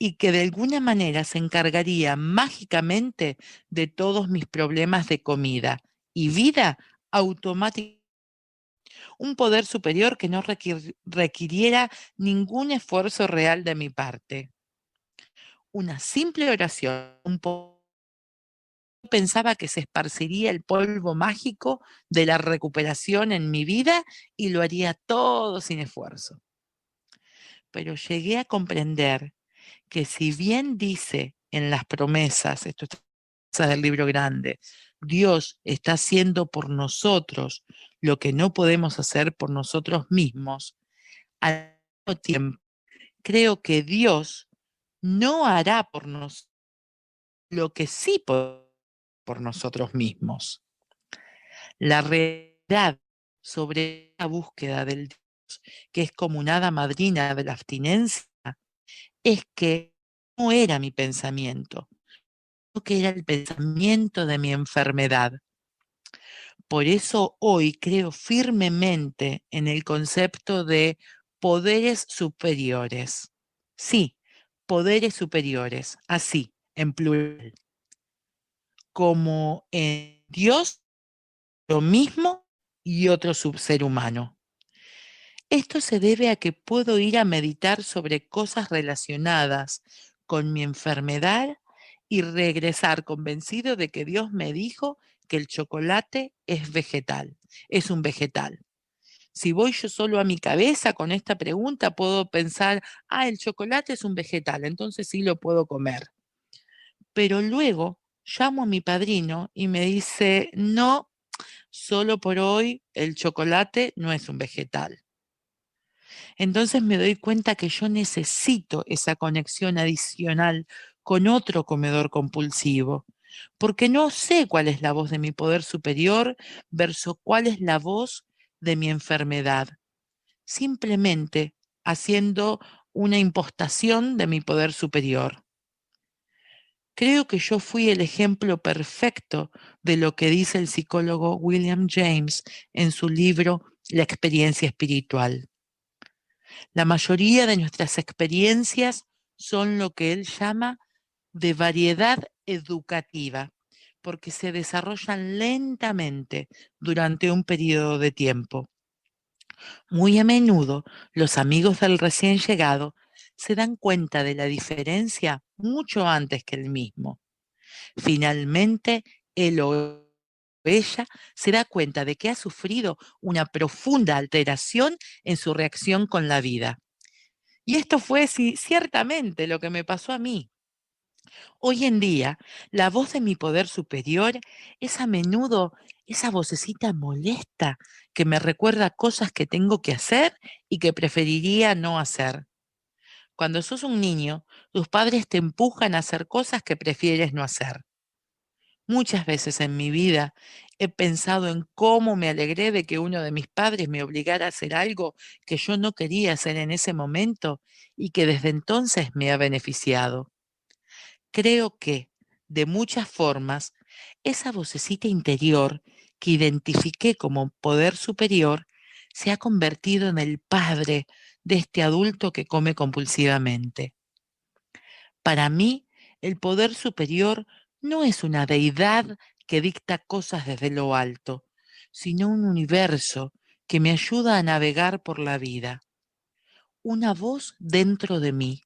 y que de alguna manera se encargaría mágicamente de todos mis problemas de comida y vida automáticamente. Un poder superior que no requiriera ningún esfuerzo real de mi parte. Una simple oración, pensaba que se esparciría el polvo mágico de la recuperación en mi vida y lo haría todo sin esfuerzo. Pero llegué a comprender que si bien dice en las promesas, esto está del libro grande, Dios está haciendo por nosotros lo que no podemos hacer por nosotros mismos, al mismo tiempo creo que Dios no hará por nosotros lo que sí podemos por nosotros mismos. La realidad sobre la búsqueda del Dios, que es como una hada madrina de la abstinencia, es que no era mi pensamiento, sino que era el pensamiento de mi enfermedad. Por eso hoy creo firmemente en el concepto de poderes superiores. Sí, poderes superiores, así, en plural. Como en Dios, lo mismo y otro subser humano. Esto se debe a que puedo ir a meditar sobre cosas relacionadas con mi enfermedad y regresar convencido de que Dios me dijo que el chocolate es vegetal es un vegetal. Si voy yo solo a mi cabeza con esta pregunta, puedo pensar, el chocolate es un vegetal, entonces sí lo puedo comer. Pero luego llamo a mi padrino y me dice, no, solo por hoy el chocolate no es un vegetal. Entonces me doy cuenta que yo necesito esa conexión adicional con otro comedor compulsivo, porque no sé cuál es la voz de mi poder superior versus cuál es la voz de mi enfermedad, simplemente haciendo una impostación de mi poder superior. Creo que yo fui el ejemplo perfecto de lo que dice el psicólogo William James en su libro La experiencia espiritual. La mayoría de nuestras experiencias son lo que él llama de variedad educativa, porque se desarrollan lentamente durante un periodo de tiempo. Muy a menudo, los amigos del recién llegado se dan cuenta de la diferencia mucho antes que él mismo. Finalmente, él o ella se da cuenta de que ha sufrido una profunda alteración en su reacción con la vida. Y esto fue ciertamente lo que me pasó a mí. Hoy en día, la voz de mi poder superior es a menudo esa vocecita molesta que me recuerda cosas que tengo que hacer y que preferiría no hacer. Cuando sos un niño, tus padres te empujan a hacer cosas que prefieres no hacer. Muchas veces en mi vida he pensado en cómo me alegré de que uno de mis padres me obligara a hacer algo que yo no quería hacer en ese momento y que desde entonces me ha beneficiado. Creo que, de muchas formas, esa vocecita interior que identifiqué como poder superior se ha convertido en el padre de este adulto que come compulsivamente. Para mí, el poder superior no es una deidad que dicta cosas desde lo alto, sino un universo que me ayuda a navegar por la vida. Una voz dentro de mí,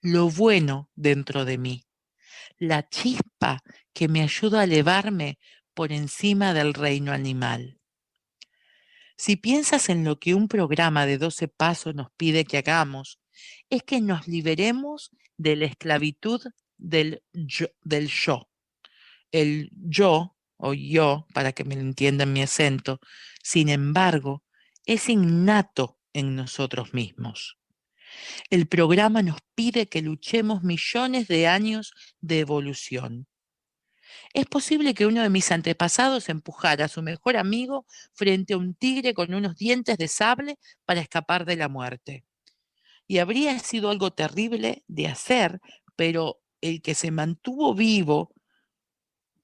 lo bueno dentro de mí, la chispa que me ayuda a elevarme por encima del reino animal. Si piensas en lo que un programa de 12 pasos nos pide que hagamos, es que nos liberemos de la esclavitud del yo. El yo, o yo, para que me lo entiendan mi acento, sin embargo, es innato en nosotros mismos. El programa nos pide que luchemos millones de años de evolución. Es posible que uno de mis antepasados empujara a su mejor amigo frente a un tigre con unos dientes de sable para escapar de la muerte. Y habría sido algo terrible de hacer, pero el que se mantuvo vivo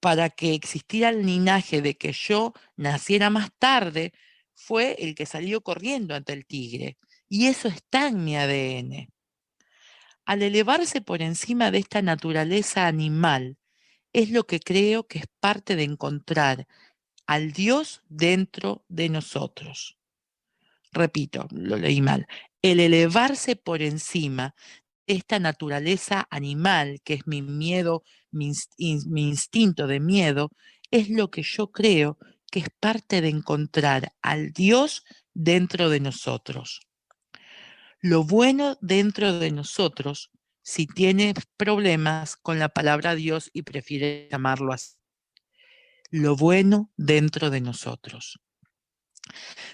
para que existiera el linaje de que yo naciera más tarde fue el que salió corriendo ante el tigre. Y eso está en mi ADN. Al elevarse por encima de esta naturaleza animal, es lo que creo que es parte de encontrar al Dios dentro de nosotros. Repito, lo leí mal. El elevarse por encima de esta naturaleza animal, que es mi miedo, mi instinto de miedo, es lo que yo creo que es parte de encontrar al Dios dentro de nosotros. Lo bueno dentro de nosotros, si tienes problemas con la palabra Dios y prefieres llamarlo así. Lo bueno dentro de nosotros.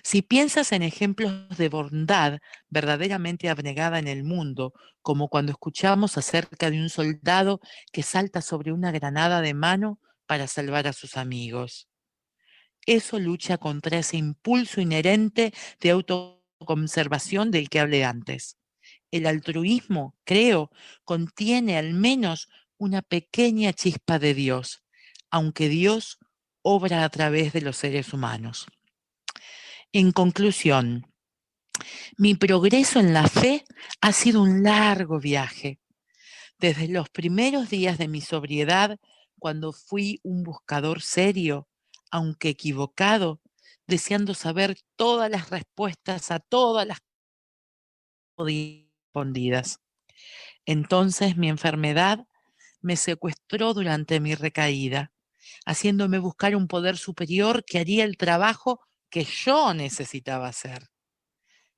Si piensas en ejemplos de bondad verdaderamente abnegada en el mundo, como cuando escuchamos acerca de un soldado que salta sobre una granada de mano para salvar a sus amigos. Eso lucha contra ese impulso inherente de autoconservación del que hablé antes. El altruismo, creo, contiene al menos una pequeña chispa de Dios, aunque Dios obra a través de los seres humanos. En conclusión, mi progreso en la fe ha sido un largo viaje. Desde los primeros días de mi sobriedad, cuando fui un buscador serio, aunque equivocado, deseando saber todas las respuestas a todas las respondidas. Entonces mi enfermedad me secuestró durante mi recaída, haciéndome buscar un poder superior que haría el trabajo que yo necesitaba ser.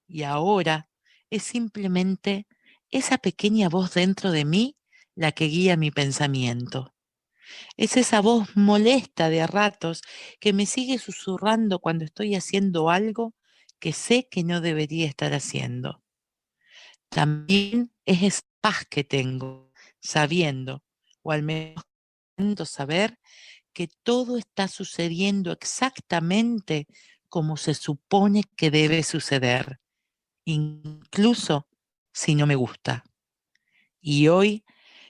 Y ahora es simplemente esa pequeña voz dentro de mí la que guía mi pensamiento. Es esa voz molesta de a ratos que me sigue susurrando cuando estoy haciendo algo que sé que no debería estar haciendo. También es esa paz que tengo, sabiendo, o al menos saber, que todo está sucediendo exactamente como se supone que debe suceder, incluso si no me gusta. Y hoy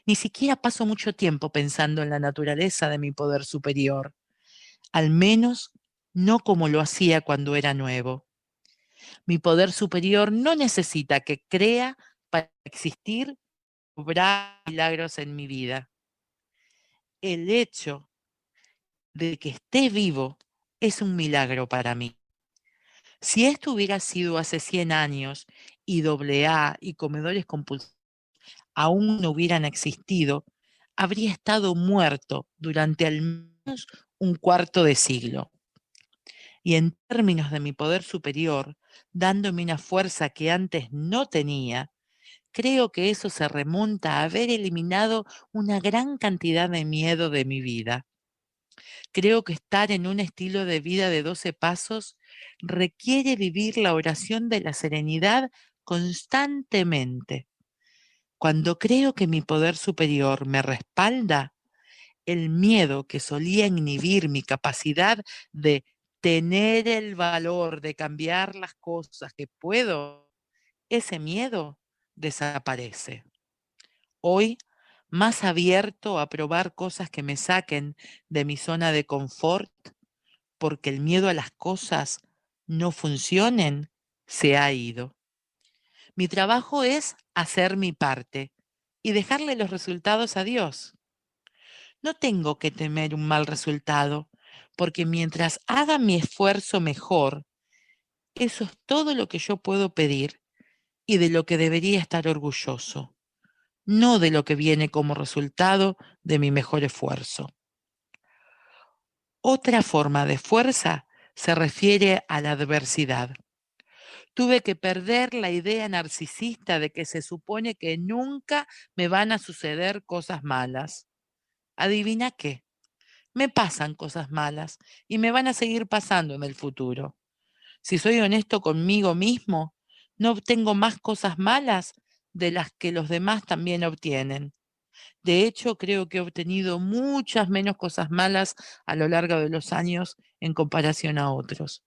ni siquiera paso mucho tiempo pensando en la naturaleza de mi poder superior, al menos no como lo hacía cuando era nuevo. Mi poder superior no necesita que crea para existir, obrar milagros en mi vida. El hecho de que esté vivo es un milagro para mí. Si esto hubiera sido hace 100 años y AA y comedores compulsivos aún no hubieran existido, habría estado muerto durante al menos un cuarto de siglo. Y en términos de mi poder superior, dándome una fuerza que antes no tenía, creo que eso se remonta a haber eliminado una gran cantidad de miedo de mi vida. Creo que estar en un estilo de vida de 12 pasos requiere vivir la oración de la serenidad constantemente. Cuando creo que mi poder superior me respalda, el miedo que solía inhibir mi capacidad de tener el valor de cambiar las cosas que puedo, ese miedo desaparece. Hoy, más abierto a probar cosas que me saquen de mi zona de confort, porque el miedo a las cosas no funcionen, se ha ido. Mi trabajo es hacer mi parte y dejarle los resultados a Dios. No tengo que temer un mal resultado, porque mientras haga mi esfuerzo mejor, eso es todo lo que yo puedo pedir y de lo que debería estar orgulloso, no de lo que viene como resultado de mi mejor esfuerzo. Otra forma de fuerza se refiere a la adversidad. Tuve que perder la idea narcisista de que se supone que nunca me van a suceder cosas malas. ¿Adivina qué? Me pasan cosas malas y me van a seguir pasando en el futuro. Si soy honesto conmigo mismo, no obtengo más cosas malas de las que los demás también obtienen. De hecho, creo que he obtenido muchas menos cosas malas a lo largo de los años en comparación a otros.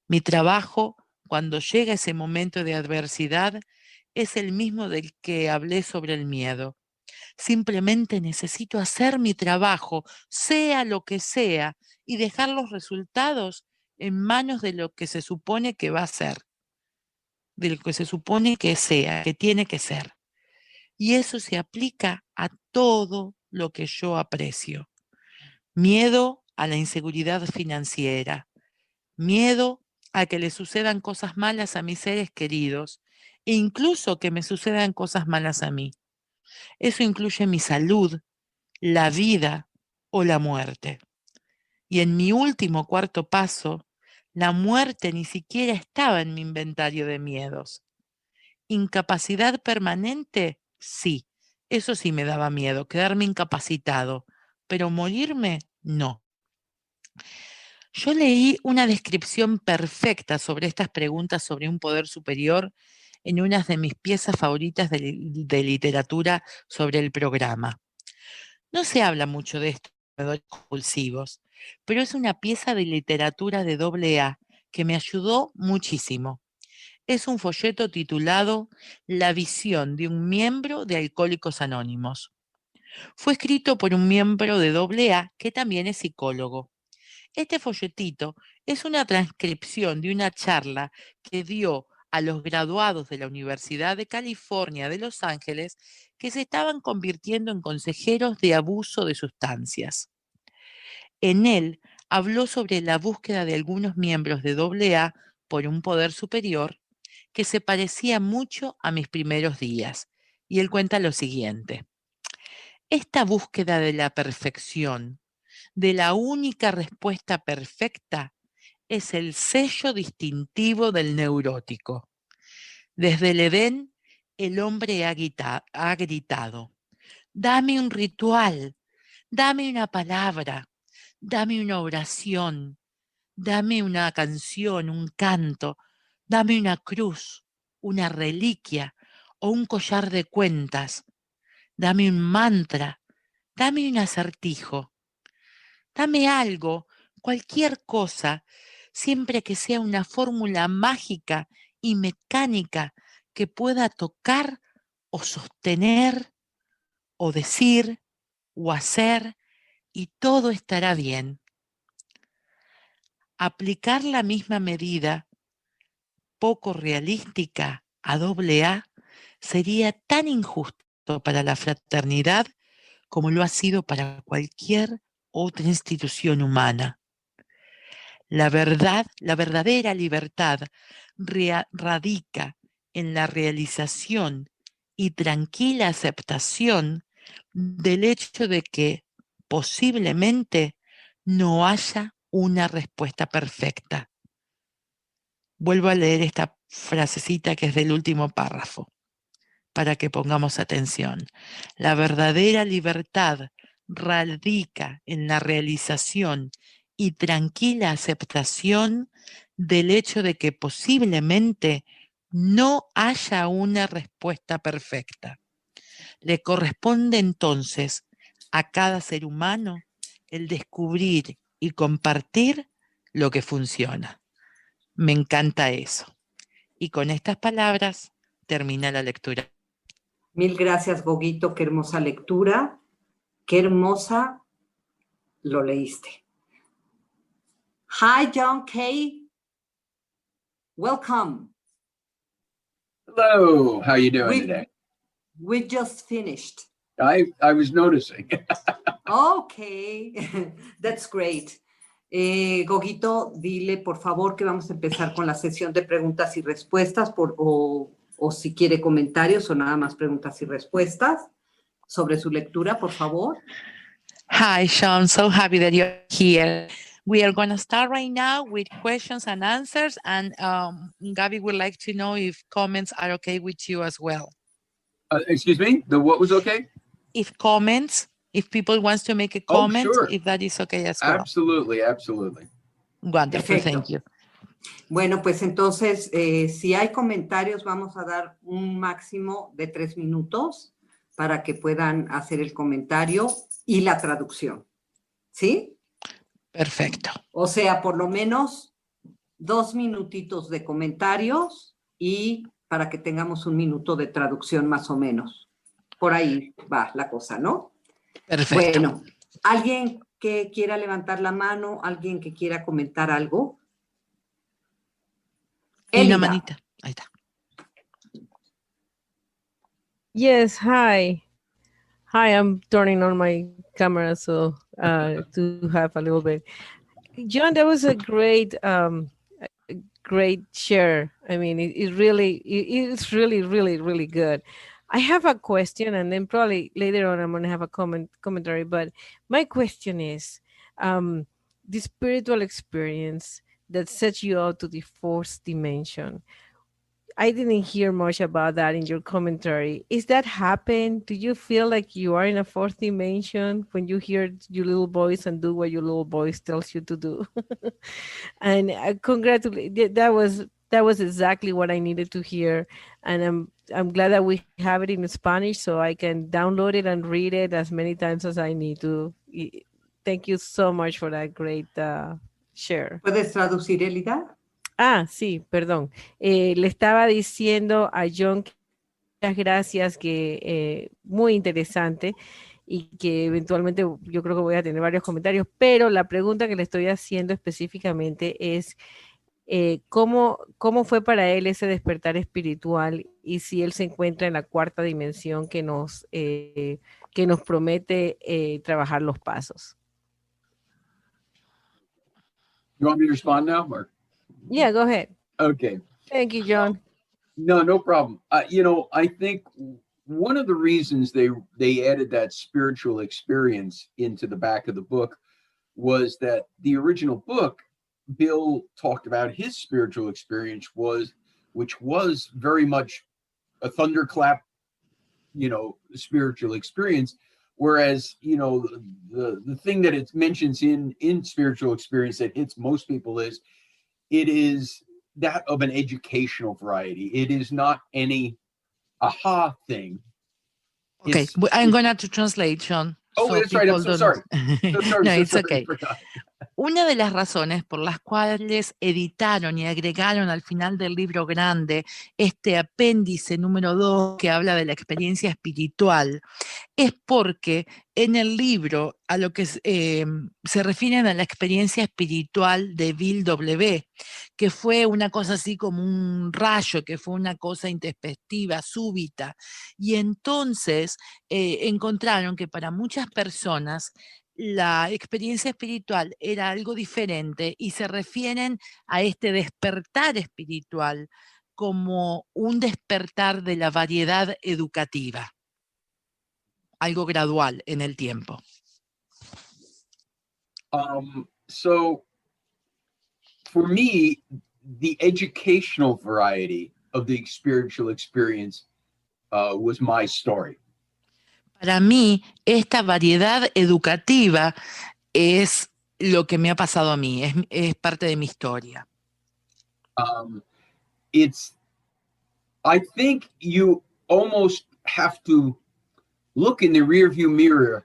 Mi trabajo, cuando llega ese momento de adversidad, es el mismo del que hablé sobre el miedo. Simplemente necesito hacer mi trabajo, sea lo que sea, y dejar los resultados en manos de lo que se supone que va a ser, de lo que se supone que sea, que tiene que ser. Y eso se aplica a todo lo que yo aprecio. Miedo a la inseguridad financiera, miedo a que le sucedan cosas malas a mis seres queridos e incluso que me sucedan cosas malas a mí. Eso incluye mi salud, la vida o la muerte. Y en mi último cuarto paso, la muerte ni siquiera estaba en mi inventario de miedos. Incapacidad permanente, sí, eso sí me daba miedo, quedarme incapacitado, pero morirme, no. Yo leí una descripción perfecta sobre estas preguntas sobre un poder superior en una de mis piezas favoritas de literatura sobre el programa. No se habla mucho de estos comedores compulsivos, pero es una pieza de literatura de AA que me ayudó muchísimo. Es un folleto titulado La visión de un miembro de Alcohólicos Anónimos. Fue escrito por un miembro de AA que también es psicólogo. Este folletito es una transcripción de una charla que dio a los graduados de la Universidad de California de Los Ángeles que se estaban convirtiendo en consejeros de abuso de sustancias. En él habló sobre la búsqueda de algunos miembros de AA por un poder superior que se parecía mucho a mis primeros días. Y él cuenta lo siguiente: esta búsqueda de la perfección, de la única respuesta perfecta, es el sello distintivo del neurótico. Desde el Edén, el hombre ha gritado, dame un ritual, dame una palabra, dame una oración, dame una canción, un canto, dame una cruz, una reliquia o un collar de cuentas, dame un mantra, dame un acertijo, dame algo, cualquier cosa, siempre que sea una fórmula mágica y mecánica que pueda tocar o sostener o decir o hacer, y todo estará bien. Aplicar la misma medida poco realística a AA sería tan injusto para la fraternidad como lo ha sido para cualquier otra institución humana. La verdad, la verdadera libertad radica en la realización y tranquila aceptación del hecho de que posiblemente no haya una respuesta perfecta. Vuelvo a leer esta frasecita que es del último párrafo, para que pongamos atención. La verdadera libertad radica en la realización y tranquila aceptación del hecho de que posiblemente no haya una respuesta perfecta. Le corresponde entonces a cada ser humano el descubrir y compartir lo que funciona. Me encanta eso. Y con estas palabras termina la lectura. Mil gracias, Goguito, qué hermosa lectura, qué hermosa lo leíste. Hi, John Kay. Welcome. Hello, how you doing today? We just finished. I was noticing. Okay, that's great. Goguito, dile por favor que vamos a empezar con la sesión de preguntas y respuestas o si quiere comentarios o nada más preguntas y respuestas sobre su lectura, por favor. Hi, Sean. So happy that you're here. We are going to start right now with questions and answers, and Gabby would like to know if comments are okay with you as well. Excuse me? The what was okay? If people wants to make a comment, sure. if that is okay as well. Absolutely, absolutely. Wonderful, Perfecto. thank you. Bueno, pues entonces, si hay comentarios, vamos a dar un máximo de 3 minutos para que puedan hacer el comentario y la traducción. ¿Sí? Perfecto. O sea, por lo menos 2 minutitos de comentarios y para que tengamos 1 minuto de traducción más o menos. Por ahí va la cosa, ¿no? Perfecto. Bueno, ¿alguien que quiera levantar la mano? ¿Alguien que quiera comentar algo? Hay una Elida. manita. Ahí está. Yes, hi. Hi, I'm turning on my camera so to have a little bit. John, that was a great share. I mean, it's really good. I have a question, and then probably later on I'm going to have a commentary. But my question is, the spiritual experience that sets you out to the fourth dimension. I didn't hear much about that in your commentary. Is that happen? Do you feel like you are in a fourth dimension when you hear your little voice and do what your little voice tells you to do? And congratulate. That was exactly what I needed to hear, and I'm glad that we have it in Spanish so I can download it and read it as many times as I need to. Thank you so much for that great share. ¿Puedes traducir, Elida? Sí, perdón. Le estaba diciendo a John que muchas gracias, que muy interesante y que eventualmente yo creo que voy a tener varios comentarios, pero la pregunta que le estoy haciendo específicamente es ¿cómo fue para él ese despertar espiritual y si él se encuentra en la cuarta dimensión que nos promete trabajar los pasos? You want me to respond now, Mark? Yeah, go ahead. Okay. Thank you, John. No problem. I think one of the reasons they added that spiritual experience into the back of the book was that the original book Bill talked about his spiritual experience which was very much a thunderclap, spiritual experience. Whereas, the thing that it mentions in spiritual experience that hits most people is, it is that of an educational variety. It is not any aha thing. Okay, I'm going to translate, John. Oh, that's right. I'm so sorry. No, it's okay. Una de las razones por las cuales editaron y agregaron al final del libro grande este apéndice número 2 que habla de la experiencia espiritual es porque en el libro a lo que se refieren a la experiencia espiritual de Bill W., que fue una cosa así como un rayo, que fue una cosa intempestiva, súbita, y entonces encontraron que para muchas personas la experiencia espiritual era algo diferente y se refieren a este despertar espiritual como un despertar de la variedad educativa, algo gradual en el tiempo. So for me, the educational variety of the spiritual experience was my story. Para mí, esta variedad educativa es lo que me ha pasado a mí, es parte de mi historia. I think you almost have to look in the rearview mirror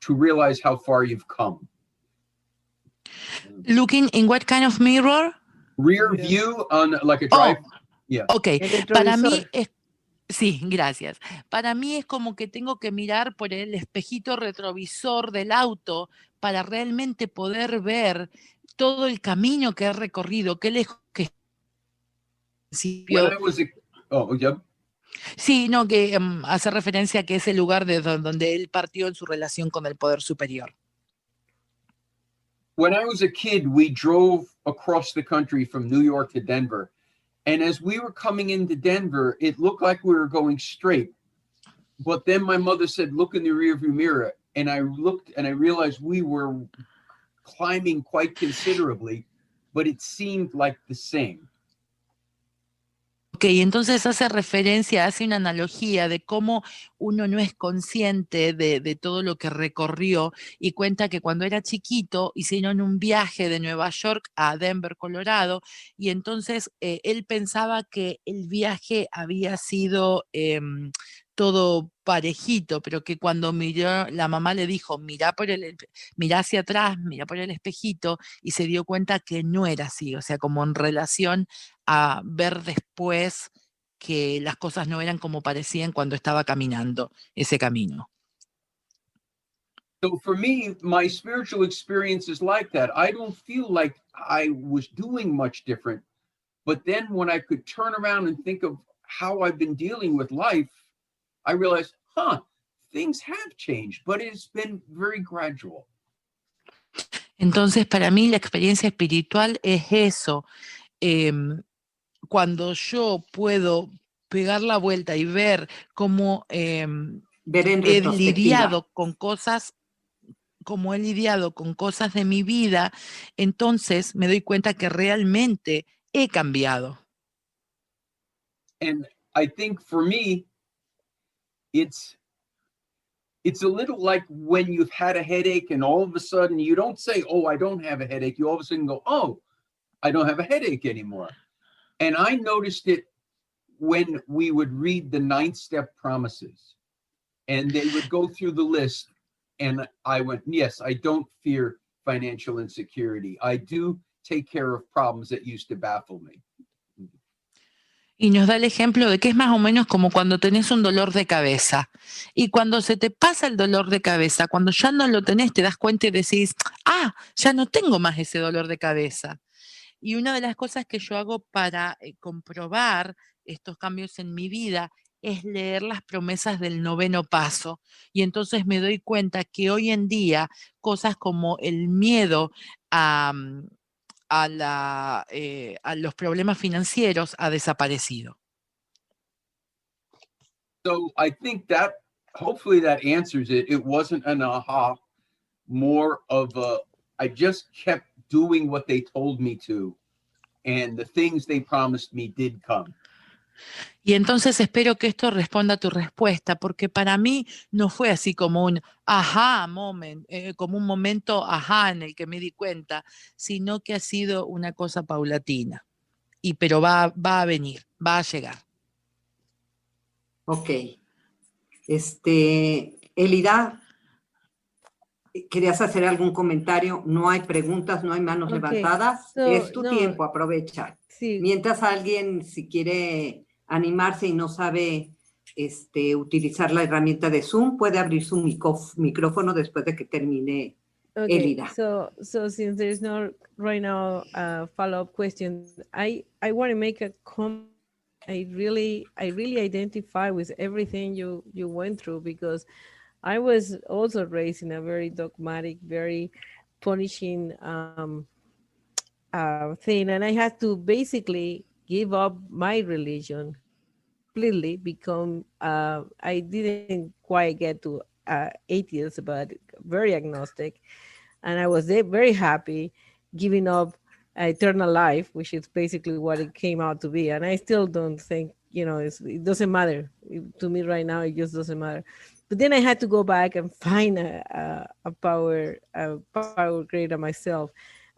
to realize how far you've come. Looking in what kind of mirror? Rear view on like a drive. Oh, yeah. Ok, para mí es... Sí, gracias. Para mí es como que tengo que mirar por el espejito retrovisor del auto para realmente poder ver todo el camino que he recorrido, qué lejos que... Sí, no, que hace referencia a que es el lugar de donde él partió en su relación con el poder superior. When I was a kid, we drove across the country from New York to Denver. And as we were coming into Denver, it looked like we were going straight. But then my mother said, look in the rearview mirror. And I looked and I realized we were climbing quite considerably, but it seemed like the same. Ok, entonces hace referencia, hace una analogía de cómo uno no es consciente de todo lo que recorrió y cuenta que cuando era chiquito hicieron un viaje de Nueva York a Denver, Colorado, y entonces él pensaba que el viaje había sido todo parejito, pero que cuando miró, la mamá le dijo, mira hacia atrás, mira por el espejito, y se dio cuenta que no era así, o sea, como en relación a ver después que las cosas no eran como parecían cuando estaba caminando ese camino. So for me, my spiritual experience is like that. I don't feel like I was doing much different, but then when I could turn around and think of how I've been dealing with life, I realized, things have changed, but it's been very gradual. Entonces, para mí la experiencia espiritual es eso. Cuando yo puedo pegar la vuelta y ver cómo he lidiado con cosas, como he lidiado con cosas de mi vida, entonces me doy cuenta que realmente he cambiado. And I think for me, it's a little like when you've had a headache and all of a sudden you don't say, oh, I don't have a headache. You all of a sudden go, oh, I don't have a headache anymore. And I noticed it when we would read the 9th step promises and they would go through the list. And I went, yes, I don't fear financial insecurity. I do take care of problems that used to baffle me. Y nos da el ejemplo de que es más o menos como cuando tenés un dolor de cabeza. Y cuando se te pasa el dolor de cabeza, cuando ya no lo tenés, te das cuenta y decís, ya no tengo más ese dolor de cabeza. Y una de las cosas que yo hago para comprobar estos cambios en mi vida es leer las promesas del 9º paso. Y entonces me doy cuenta que hoy en día cosas como el miedo a los problemas financieros ha desaparecido. So I think that hopefully that answers it. It wasn't an aha, more of a, I just kept doing what they told me to, and the things they promised me did come. Y entonces espero que esto responda a tu respuesta, porque para mí no fue así como un aha moment, como un momento ajá en el que me di cuenta, sino que ha sido una cosa paulatina. Pero va a venir, va a llegar. Ok. Elida, ¿querías hacer algún comentario? No hay preguntas, no hay manos Okay, levantadas. so, Es tu no, tiempo, aprovecha. sí, Mientras alguien, si quiere animarse y no sabe utilizar la herramienta de Zoom, puede abrir su micrófono después de que termine okay. Elida. So since there's no right now follow-up question, I want to make a comment. I really identify with everything you went through, because I was also raised in a very dogmatic, very punishing thing, and I had to basically give up my religion completely. Become I didn't quite get to atheist, but very agnostic, and I was very happy giving up eternal life, which is basically what it came out to be. And I still don't think, it doesn't matter to me right now. It just doesn't matter. But then I had to go back and find a power greater myself,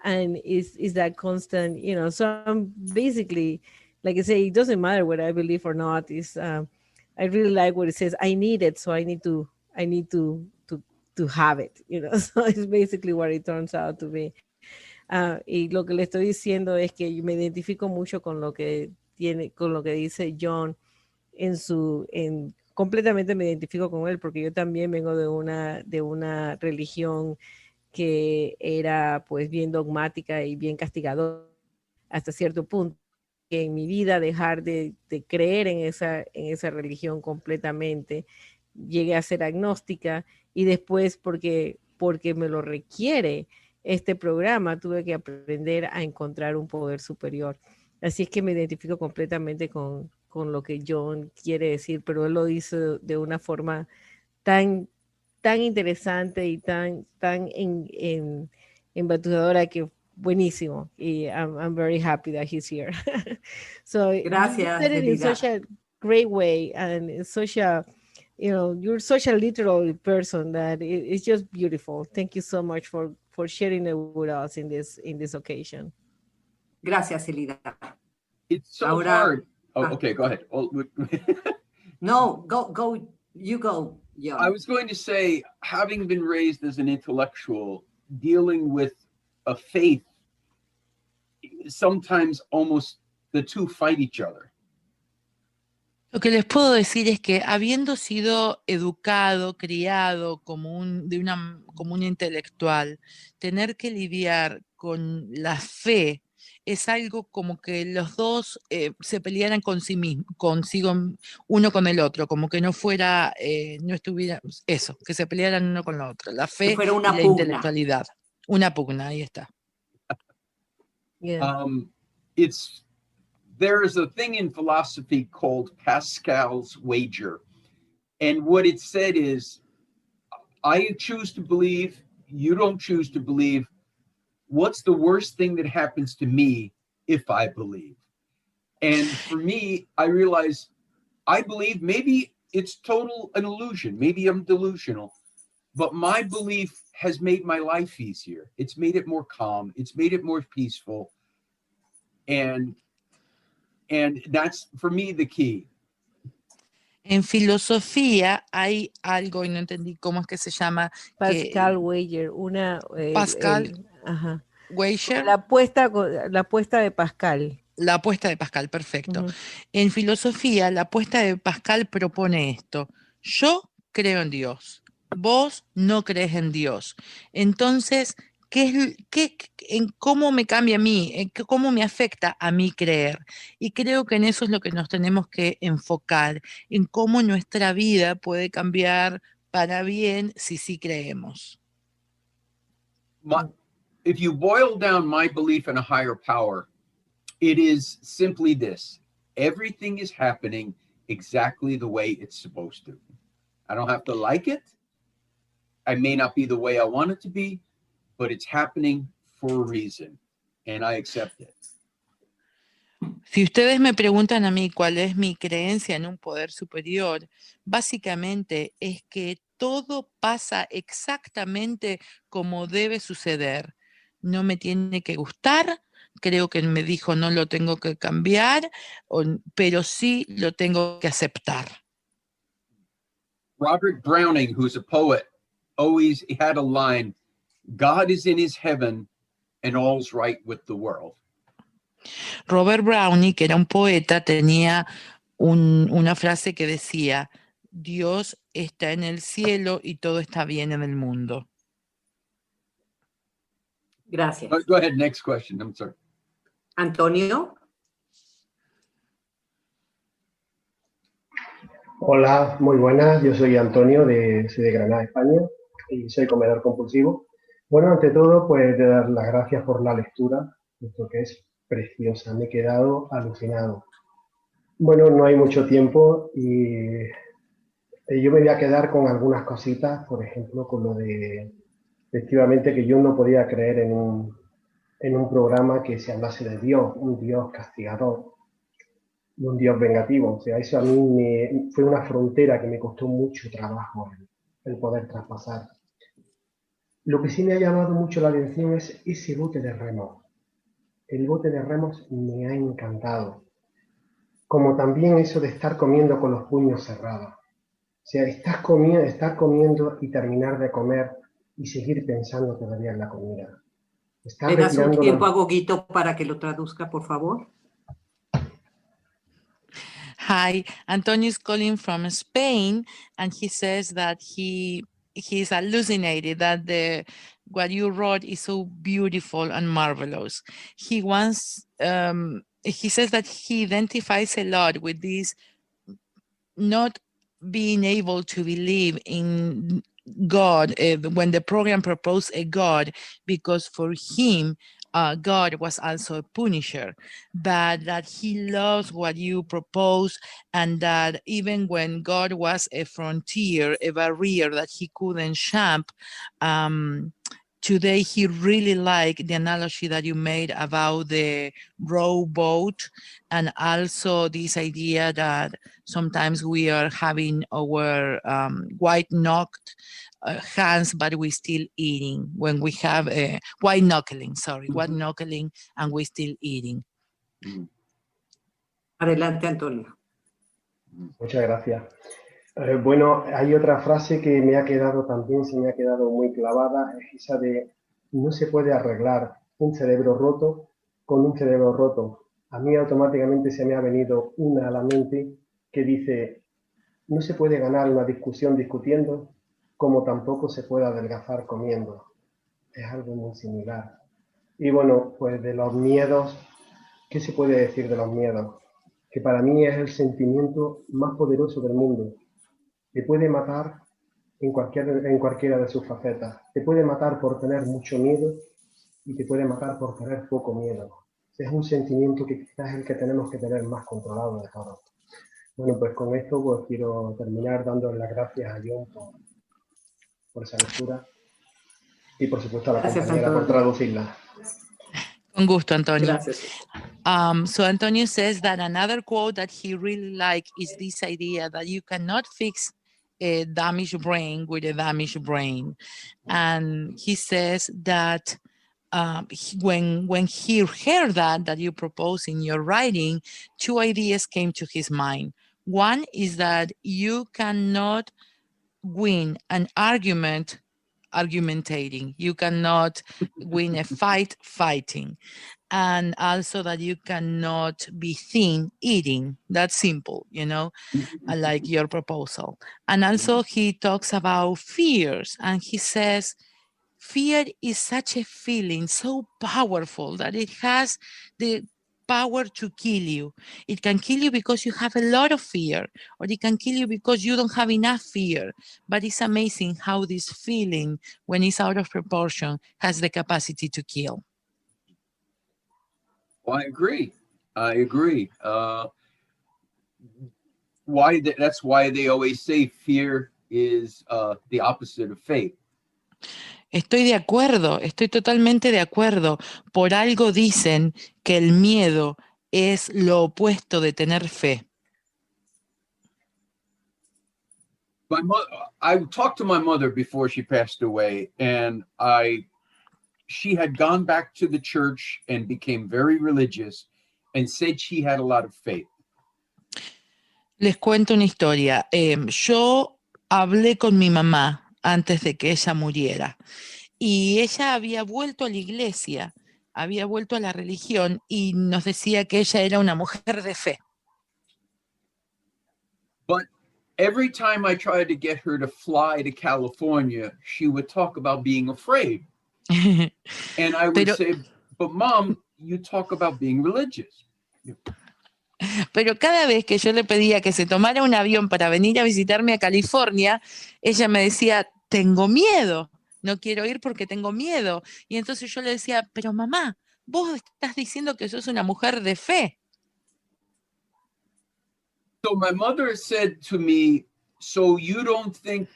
and is that constant, So I'm basically, like I say, it doesn't matter what I believe or not. Is I really like what it says. I need it, so I need to have it, So it's basically what it turns out to be. Y lo que le estoy diciendo es que me identifico mucho con lo que dice John completamente me identifico con él, porque yo también vengo de una religión que era pues bien dogmática y bien castigadora hasta cierto punto, que en mi vida dejar de creer en esa religión completamente, llegué a ser agnóstica, y después porque me lo requiere este programa, tuve que aprender a encontrar un poder superior. Así es que me identifico completamente con lo que John quiere decir, pero él lo dice de una forma tan interesante y tan embatudadora, que buenísimo. Y I'm very happy that he's here. So Gracias, you said it in Elida. such a great way, and it's such a, you're such a literal person that it's just beautiful. Thank you so much for sharing it with us in this occasion. Gracias, Elida. It's so Ahora- hard. Oh, okay, go ahead. Oh, No, go, you go, John. I was going to say, having been raised as an intellectual, dealing with a faith, sometimes almost the two fight each other. Lo que les puedo decir es que, habiendo sido educado, criado como un intelectual, tener que lidiar con la fe es algo como que los dos se pelearan consigo, uno con el otro, como que no estuviera eso, que se pelearan uno con el otro, la fe Que fuera una y la pugna. intelectualidad. Una pugna, ahí está. Yeah. There is a thing in philosophy called Pascal's wager. And what it said is, I choose to believe, you don't choose to believe. What's the worst thing that happens to me if I believe? And for me, I realize I believe maybe it's an illusion. Maybe I'm delusional, but my belief has made my life easier. It's made it more calm. It's made it more peaceful. And that's, for me, the key. En filosofía hay algo, y no entendí cómo es que se llama. Pascal Wager, Pascal ajá. Wager. La apuesta de Pascal. La apuesta de Pascal, perfecto. En filosofía, la apuesta de Pascal propone esto: yo creo en Dios, vos no crees en Dios. Entonces, en cómo me cambia a mí, cómo me afecta a mí creer? Y creo que en eso es lo que nos tenemos que enfocar, en cómo nuestra vida puede cambiar para bien si sí creemos. If you boil down my belief in a higher power, it is simply this: everything is happening exactly the way it's supposed to. I don't have to like it. I may not be the way I want it to be, but it's happening for a reason, and I accept it. Si ustedes me preguntan a mí cuál es mi creencia en un poder superior, básicamente es que todo pasa exactamente como debe suceder. No me tiene que gustar, creo que él me dijo no lo tengo que cambiar, pero sí lo tengo que aceptar. Robert Browning, who's a poet, always had a line, God is in his heaven and all's right with the world. Robert Browning, que era un poeta, tenía una frase que decía, Dios está en el cielo y todo está bien en el mundo. Gracias. Go ahead, next question. I'm sorry. Antonio. Hola, muy buenas. Yo soy Antonio, soy de Granada, España, y soy comedor compulsivo. Bueno, ante todo, pues de dar las gracias por la lectura, puesto que es preciosa. Me he quedado alucinado. Bueno, no hay mucho tiempo y yo me voy a quedar con algunas cositas, por ejemplo, con lo de, efectivamente, que yo no podía creer en un programa que se hablase de Dios, un Dios castigador, un Dios vengativo. O sea, eso a mí fue una frontera que me costó mucho trabajo el poder traspasar. Lo que sí me ha llamado mucho la atención es ese bote de remos. El bote de remos me ha encantado. Como también eso de estar comiendo con los puños cerrados. O sea, estar comiendo y terminar de comer y seguir pensando todavía en la comida. ¿Le das un tiempo a Goguito para que lo traduzca, por favor? Hi, Antonio is calling from Spain, and he says that he's hallucinated that what you wrote is so beautiful and marvelous. He wants, he says that he identifies a lot with this not being able to believe in God when the program proposed a God, because for him, God was also a punisher, but that he loves what you propose, and that even when God was a frontier, a barrier that he couldn't jump, today he really liked the analogy that you made about the rowboat, and also this idea that sometimes we are having our white knocked hands, but we still eating when we have white knuckling, white knuckling, and we still eating. Adelante, Antonio. Muchas gracias. Bueno, hay otra frase que me ha quedado también, se me ha quedado muy clavada, es esa de no se puede arreglar un cerebro roto con un cerebro roto. A mí automáticamente se me ha venido una a la mente que dice, no se puede ganar una discusión discutiendo, como tampoco se puede adelgazar comiendo. Es algo muy similar. Y bueno, pues de los miedos, ¿qué se puede decir de los miedos? Que para mí es el sentimiento más poderoso del mundo. Te puede matar en cualquiera de sus facetas. Te puede matar por tener mucho miedo y te puede matar por tener poco miedo. Es un sentimiento que quizás es el que tenemos que tener más controlado de todos. Bueno, pues con esto pues quiero terminar dándole las gracias a John por esa lectura y por supuesto a la compañera por traducirla. Con gusto, Antonio. Gracias. So Antonio says that another quote that he really liked is this idea that you cannot fix a damaged brain with a damaged brain. And he says that when he heard that you propose in your writing, two ideas came to his mind. One is that you cannot win an argument argumentating. You cannot win a fight fighting. And also that you cannot be thin eating. That's simple, you know, like your proposal. And also he talks about fears, and he says, fear is such a feeling, so powerful that it has the power to kill you. It can kill you because you have a lot of fear, or it can kill you because you don't have enough fear. But it's amazing how this feeling, when it's out of proportion, has the capacity to kill. Well, I agree. That's why they always say fear is the opposite of faith. Estoy de acuerdo, estoy totalmente de acuerdo. Por algo dicen que el miedo es lo opuesto de tener fe. I talked to my mother before she passed away, and she had gone back to the church and became very religious and said she had a lot of faith. Les cuento una historia. Yo hablé con mi mamá antes de que ella muriera y ella había vuelto a la iglesia, había vuelto a la religión y nos decía que ella era una mujer de fe. But every time I tried to get her to fly to California, she would talk about being afraid. And I would say, but Mom, you talk about being religious. Pero cada vez que yo le pedía que se tomara un avión para venir a visitarme a California, ella me decía, tengo miedo, no quiero ir porque tengo miedo. Y entonces yo le decía, pero mamá, vos estás diciendo que sos una mujer de fe. So my mother said to me, so you don't think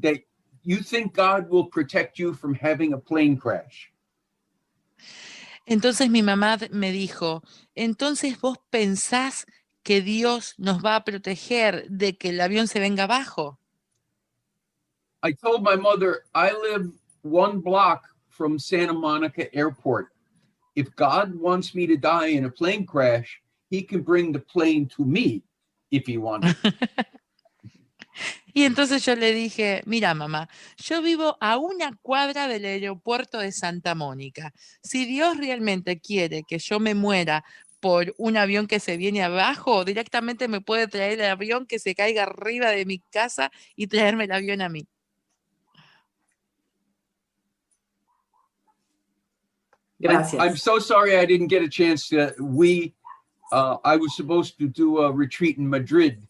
that you think God will protect you from having a plane crash? Entonces mi mamá me dijo, entonces vos pensás que Dios nos va a proteger de que el avión se venga abajo. I told my mother, I live 1 block from Santa Monica Airport. If God wants me to die in a plane crash, he can bring the plane to me if he wanted. Y entonces yo le dije, mira mamá, yo vivo a 1 cuadra del aeropuerto de Santa Mónica. Si Dios realmente quiere que yo me muera por un avión que se viene abajo, directamente me puede traer el avión que se caiga arriba de mi casa y traerme el avión a mí. Gracias. I'm so sorry I didn't get a chance to, I was supposed to do a retreat in Madrid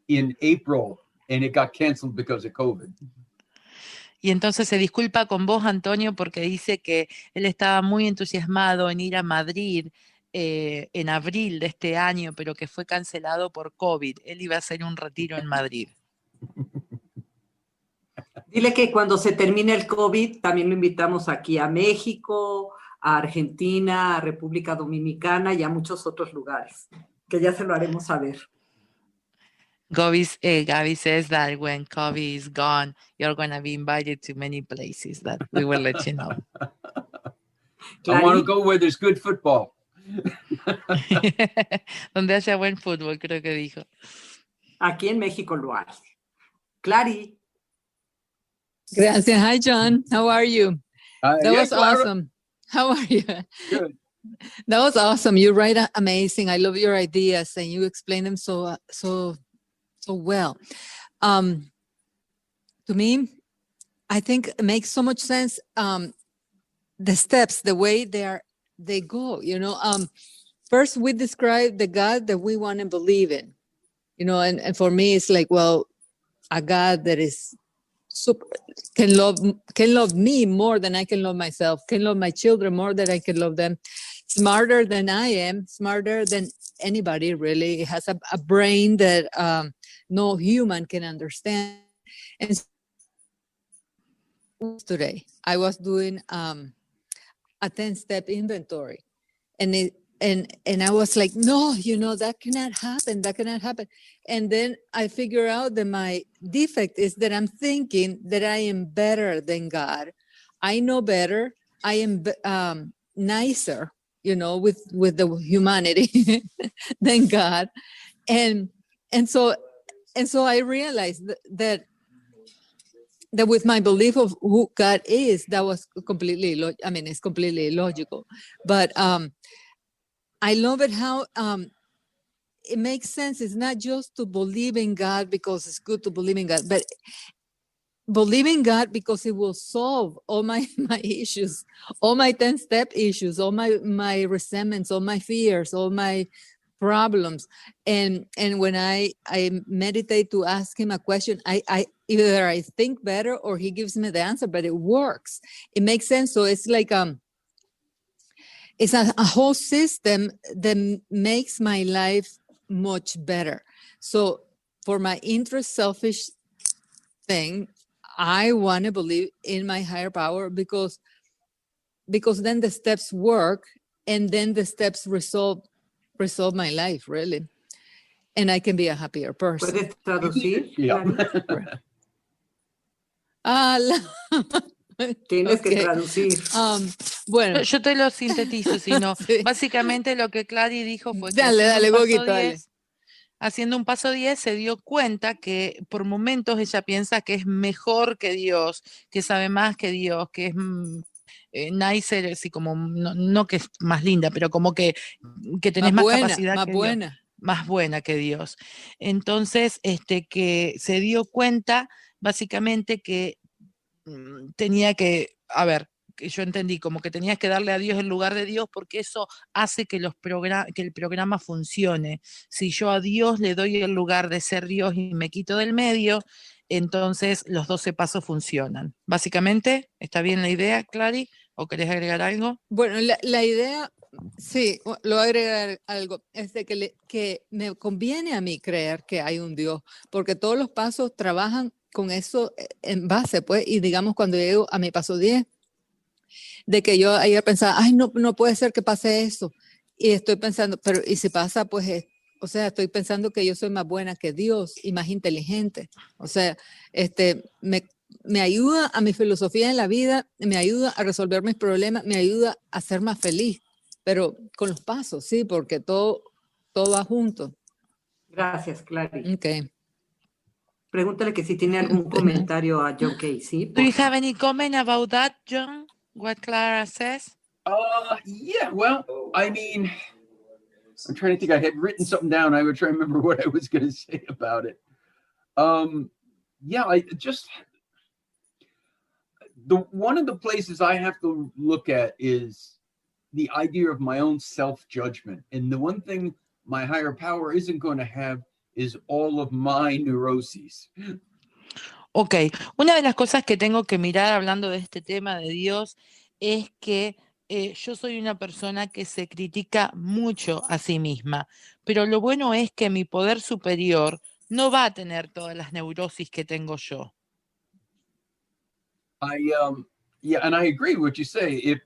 in April, and it got canceled because of COVID. Y entonces se disculpa con vos, Antonio, porque dice que él estaba muy entusiasmado en ir a Madrid en abril de este año, pero que fue cancelado por COVID. Él iba a hacer un retiro en Madrid. Dile que cuando se termine el COVID, también lo invitamos aquí a México, a Argentina, a República Dominicana y a muchos otros lugares, que ya se lo haremos saber. Gaby says that when COVID is gone, you're going to be invited to many places that we will let you know. I want to go where there's good football. Donde haya buen fútbol, creo que dijo. Aquí en México lo hay. Clary. Gracias. Hi, John. How are you? That was awesome. How are you? Good. That was awesome. You write amazing. I love your ideas and you explain them so well. To me, I think it makes so much sense. The steps, the way they go, you know. First, we describe the God that we want to believe in, you know, and for me, it's like, well, a God that is super, can love me more than I can love myself, can love my children more than I can love them, smarter than I am, smarter than anybody really. It has a brain that no human can understand. And today I was doing a 10-step inventory, and I was like, no, you know, that cannot happen. And then I figure out that my defect is that I'm thinking that I am better than God. I know better. I am nicer, you know, with the humanity than God. And so I realized that with my belief of who God is, that was completely, it's completely illogical. But I love it how it makes sense. It's not just to believe in God because it's good to believe in God, but believe in God because it will solve all my issues, all my 10-step issues, all my resentments, all my fears, all my problems. And when I meditate to ask him a question, I either I think better or he gives me the answer, but it works. It makes sense. So it's like it's a whole system that makes my life much better. So for my interest selfish thing, I want to believe in my higher power because then the steps work and then the steps resolve my life, really. And I can be a happier person. ¿Puedes traducir, Yeah. Clary? Ah, Tienes que okay. traducir. Bueno, Yo te lo sintetizo, sino sí. básicamente lo que Clary dijo fue que Dale, haciendo dale, un paso Goguito, dale. 10, haciendo un paso 10 se dio cuenta que por momentos ella piensa que es mejor que Dios, que sabe más que Dios, que es nicer, así como, no que es más linda, pero como que tenés más capacidad más que Dios, buena. más buena que Dios. Entonces, que se dio cuenta básicamente que tenía que, a ver, que yo entendí, como que tenías que darle a Dios el lugar de Dios porque eso hace que, que el programa funcione. Si yo a Dios le doy el lugar de ser Dios y me quito del medio, entonces los 12 pasos funcionan. Básicamente, ¿está bien la idea, Clary? ¿O querés agregar algo? Bueno, la idea, sí, lo voy a agregar algo, es de que me conviene a mí creer que hay un Dios, porque todos los pasos trabajan con eso en base, pues, y digamos cuando llego a mi paso 10, de que yo ayer pensaba, ay, no puede ser que pase eso, y estoy pensando, pero y si pasa, pues, o sea, estoy pensando que yo soy más buena que Dios y más inteligente, o sea, me ayuda a mi filosofía en la vida, me ayuda a resolver mis problemas, me ayuda a ser más feliz, pero con los pasos, sí, porque todo va junto. Gracias, Clary. Okay. Pregúntale que si tiene algún comentario a John Casey. Do you have any comment about that, John? What Clara says? Yeah, well, I mean, I'm trying to think. I had written something down. I would try to remember what I was going to say about it. Yeah, I just, one of the places I have to look at is the idea of my own self-judgment. And the one thing my higher power isn't going to have is all of my neuroses. Ok, una de las cosas que tengo que mirar hablando de este tema de Dios es que yo soy una persona que se critica mucho a sí misma, pero lo bueno es que mi poder superior no va a tener todas las neurosis que tengo yo. Yeah, and I agree with what you say.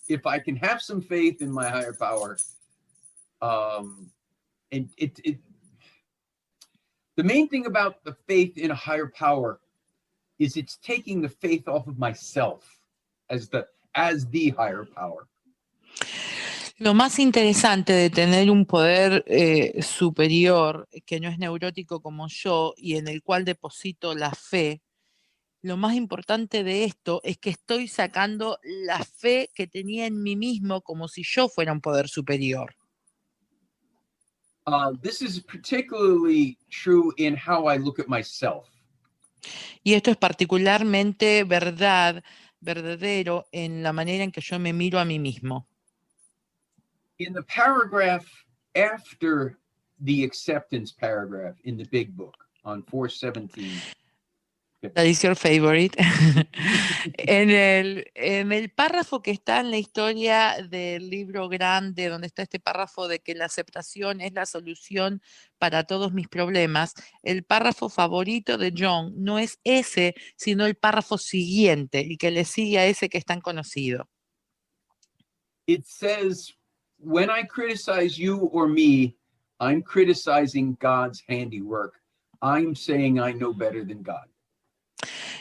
If I can have some faith in my higher power, and the main thing about the faith in a higher power is it's taking the faith off of myself as the higher power. Lo más interesante de tener un poder superior que no es neurótico como yo y en el cual deposito la fe, lo más importante de esto es que estoy sacando la fe que tenía en mí mismo como si yo fuera un poder superior. This is particularly true in how I look at myself. Y esto es particularmente verdadero en la manera en que yo me miro a mí mismo. In the paragraph after the acceptance paragraph in the big book on 417. That is your favorite. en el párrafo que está en la historia del libro grande, donde está este párrafo de que la aceptación es la solución para todos mis problemas, el párrafo favorito de John no es ese, sino el párrafo siguiente, y que le sigue a ese que es tan conocido. It says, when I criticize you or me, I'm criticizing God's handiwork. I'm saying I know better than God.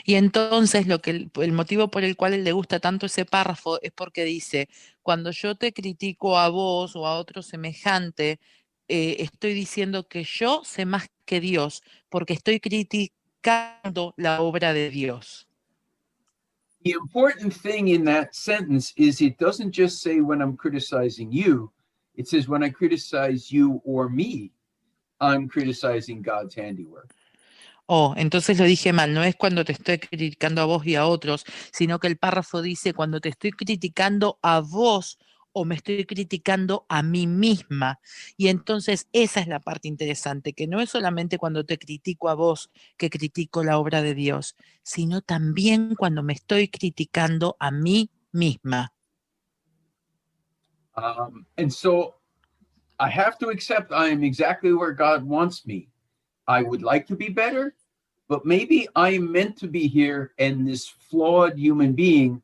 Y entonces el motivo por el cual él le gusta tanto ese párrafo es porque dice, cuando yo te critico a vos o a otro semejante, estoy diciendo que yo sé más que Dios, porque estoy criticando la obra de Dios. The important thing in that sentence is it doesn't just say when I'm criticizing you, it says when I criticize you or me, I'm criticizing God's handiwork. Oh, entonces lo dije mal, no es cuando te estoy criticando a vos y a otros, sino que el párrafo dice cuando te estoy criticando a vos o me estoy criticando a mí misma. Y entonces esa es la parte interesante, que no es solamente cuando te critico a vos que critico la obra de Dios, sino también cuando me estoy criticando a mí misma. And so I have to accept I am exactly where God wants me. I would like to be better, but maybe I am meant to be here and this flawed human being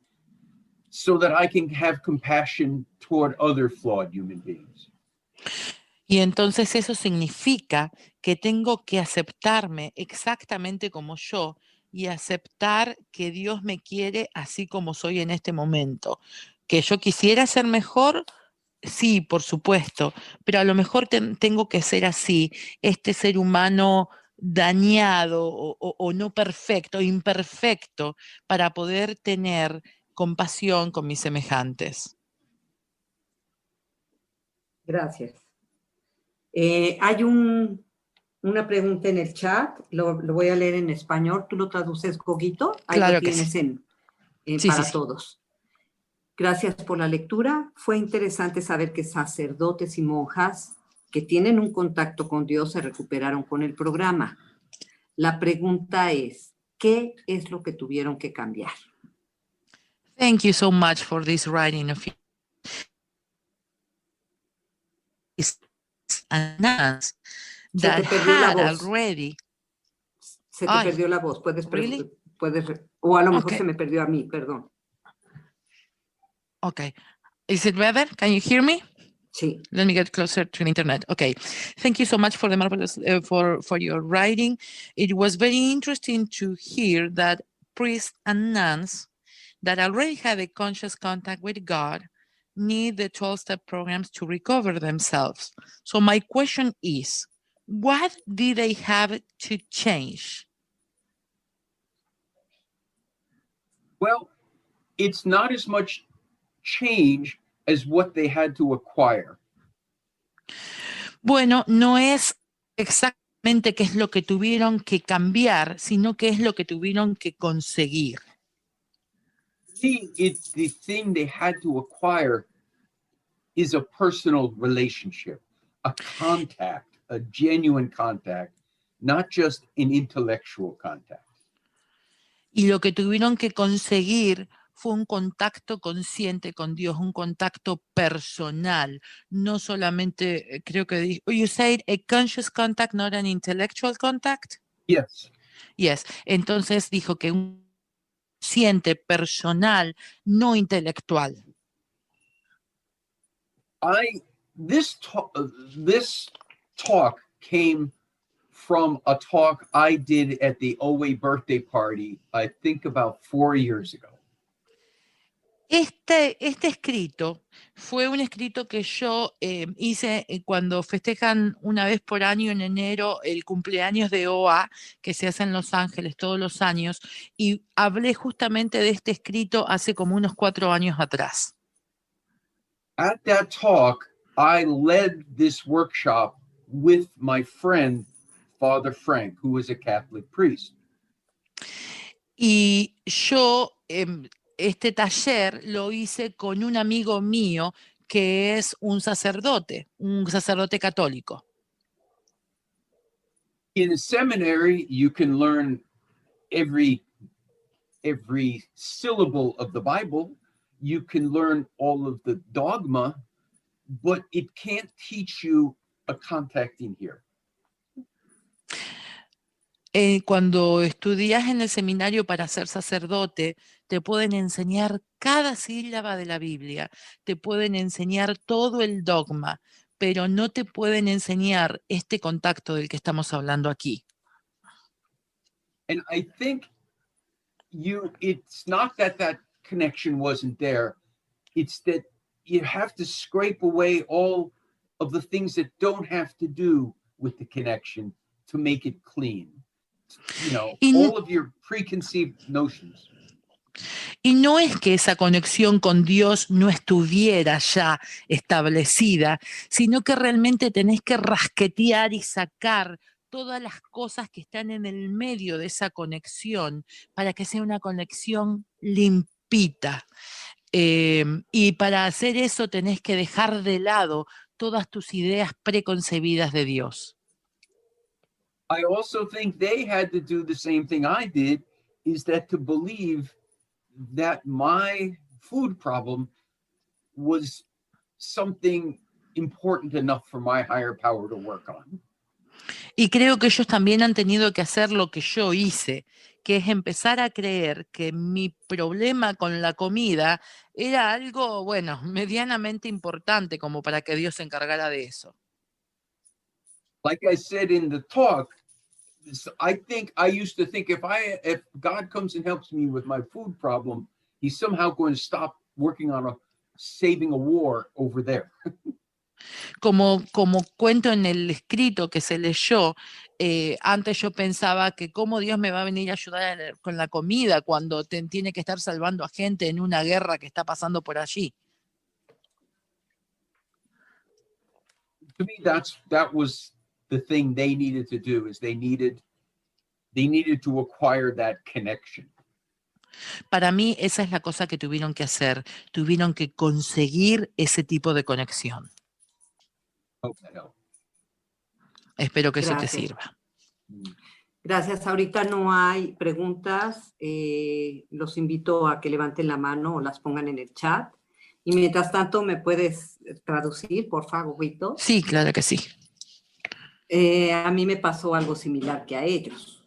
so that I can have compassion toward other flawed human beings. Y entonces eso significa que tengo que aceptarme exactamente como yo y aceptar que Dios me quiere así como soy en este momento. Que yo quisiera ser mejor, sí, por supuesto, pero a lo mejor tengo que ser así, este ser humano dañado o no perfecto, imperfecto, para poder tener compasión con mis semejantes. Gracias. Hay una pregunta en el chat, lo voy a leer en español. ¿Tú lo traduces, Goguito? Ahí Claro lo que tienes sí. Sí, para sí, sí. todos. Gracias por la lectura. Fue interesante saber que sacerdotes y monjas que tienen un contacto con Dios se recuperaron con el programa. La pregunta es, ¿qué es lo que tuvieron que cambiar? Thank you so much for this writing of nuns Se te that perdió la had voz. already. Se te Ay, perdió la voz. really? O a lo mejor Okay. se me perdió a mí, perdón. Okay. Is it better? Can you hear me? Sí. Let me get closer to the internet. Okay. Thank you so much for the marvelous for your writing. It was very interesting to hear that priests and nuns that already had a conscious contact with God need the 12-step programs to recover themselves. So my question is, what did they have to change? Well, it's not as much change as what they had to acquire. Bueno, no es exactamente qué es lo que tuvieron que cambiar, sino qué es lo que tuvieron que conseguir. It's the thing they had to acquire is a personal relationship, a contact, a genuine contact, not just an intellectual contact. Y lo que tuvieron que conseguir fue un contacto consciente con Dios, un contacto personal, no solamente, creo que you said a conscious contact, not an intellectual contact? Yes. Yes. Entonces dijo que un consciente personal, no intelectual. This talk came from a talk I did at the Owe birthday party, I think about 4 years ago. Este escrito fue un escrito que yo hice cuando festejan una vez por año en enero el cumpleaños de OA, que se hace en Los Ángeles todos los años, y hablé justamente de este escrito hace como unos 4 años atrás. At that talk, I led this workshop with my friend, Father Frank, who is a Catholic priest. Y yo este taller lo hice con un amigo mío que es un sacerdote católico. In a seminary, you can learn every syllable of the Bible. You can learn all of the dogma, but it can't teach you a contacting here. Cuando estudias en el seminario para ser sacerdote, te pueden enseñar cada sílaba de la Biblia, te pueden enseñar todo el dogma, pero no te pueden enseñar este contacto del que estamos hablando aquí. And I think it's not that connection wasn't there. It's that you have to scrape away all of the things that don't have to do with the connection to make it clean. You know, all of your preconceived notions. Y no es que esa conexión con Dios no estuviera ya establecida, sino que realmente tenés que rasquetear y sacar todas las cosas que están en el medio de esa conexión para que sea una conexión limpita. Y para hacer eso tenés que dejar de lado todas tus ideas preconcebidas de Dios. I also think they had to do the same thing I did, is that to believe that my food problem was something important enough for my higher power to work on. Y creo que ellos también han tenido que hacer lo que yo hice, que es empezar a creer que mi problema con la comida era algo, bueno, medianamente importante como para que Dios se encargara de eso. Like I said in the talk, I used to think if God comes and helps me with my food problem, he's somehow going to stop working on saving a war over there. Como cuento en el escrito que se leyó, antes yo pensaba que cómo Dios me va a venir a ayudar con la comida cuando tiene que estar salvando a gente en una guerra que está pasando por allí. To me, that was the thing they needed to do, is they needed to acquire that connection. Para mí esa es la cosa que tuvieron que hacer, tuvieron que conseguir ese tipo de conexión. Hope that helped. Espero que eso te Gracias. sirva. Gracias. Ahorita no hay preguntas. Los invito a que levanten la mano o las pongan en el chat. Y mientras tanto, ¿me puedes traducir, por favor, Huito? Sí, claro que sí. A mí me pasó algo similar que a ellos.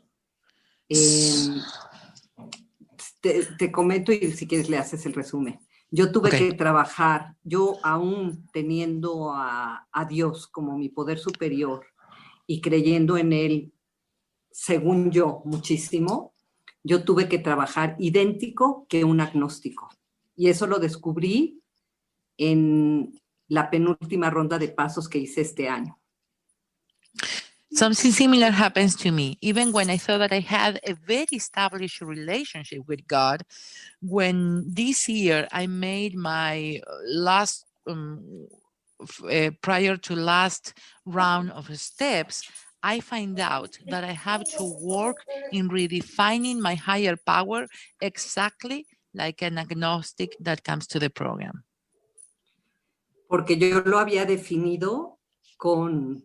Te comento y si quieres le haces el resumen. Yo tuve que trabajar, yo aún teniendo a Dios como mi poder superior y creyendo en Él, según yo, muchísimo, yo tuve que trabajar idéntico que un agnóstico. Y eso lo descubrí en la penúltima ronda de pasos que hice este año. Something similar happens to me. Even when I thought that I had a very established relationship with God, when this year I made my last, prior to last round of steps, I find out that I have to work in redefining my higher power exactly like an agnostic that comes to the program. Porque yo lo había definido con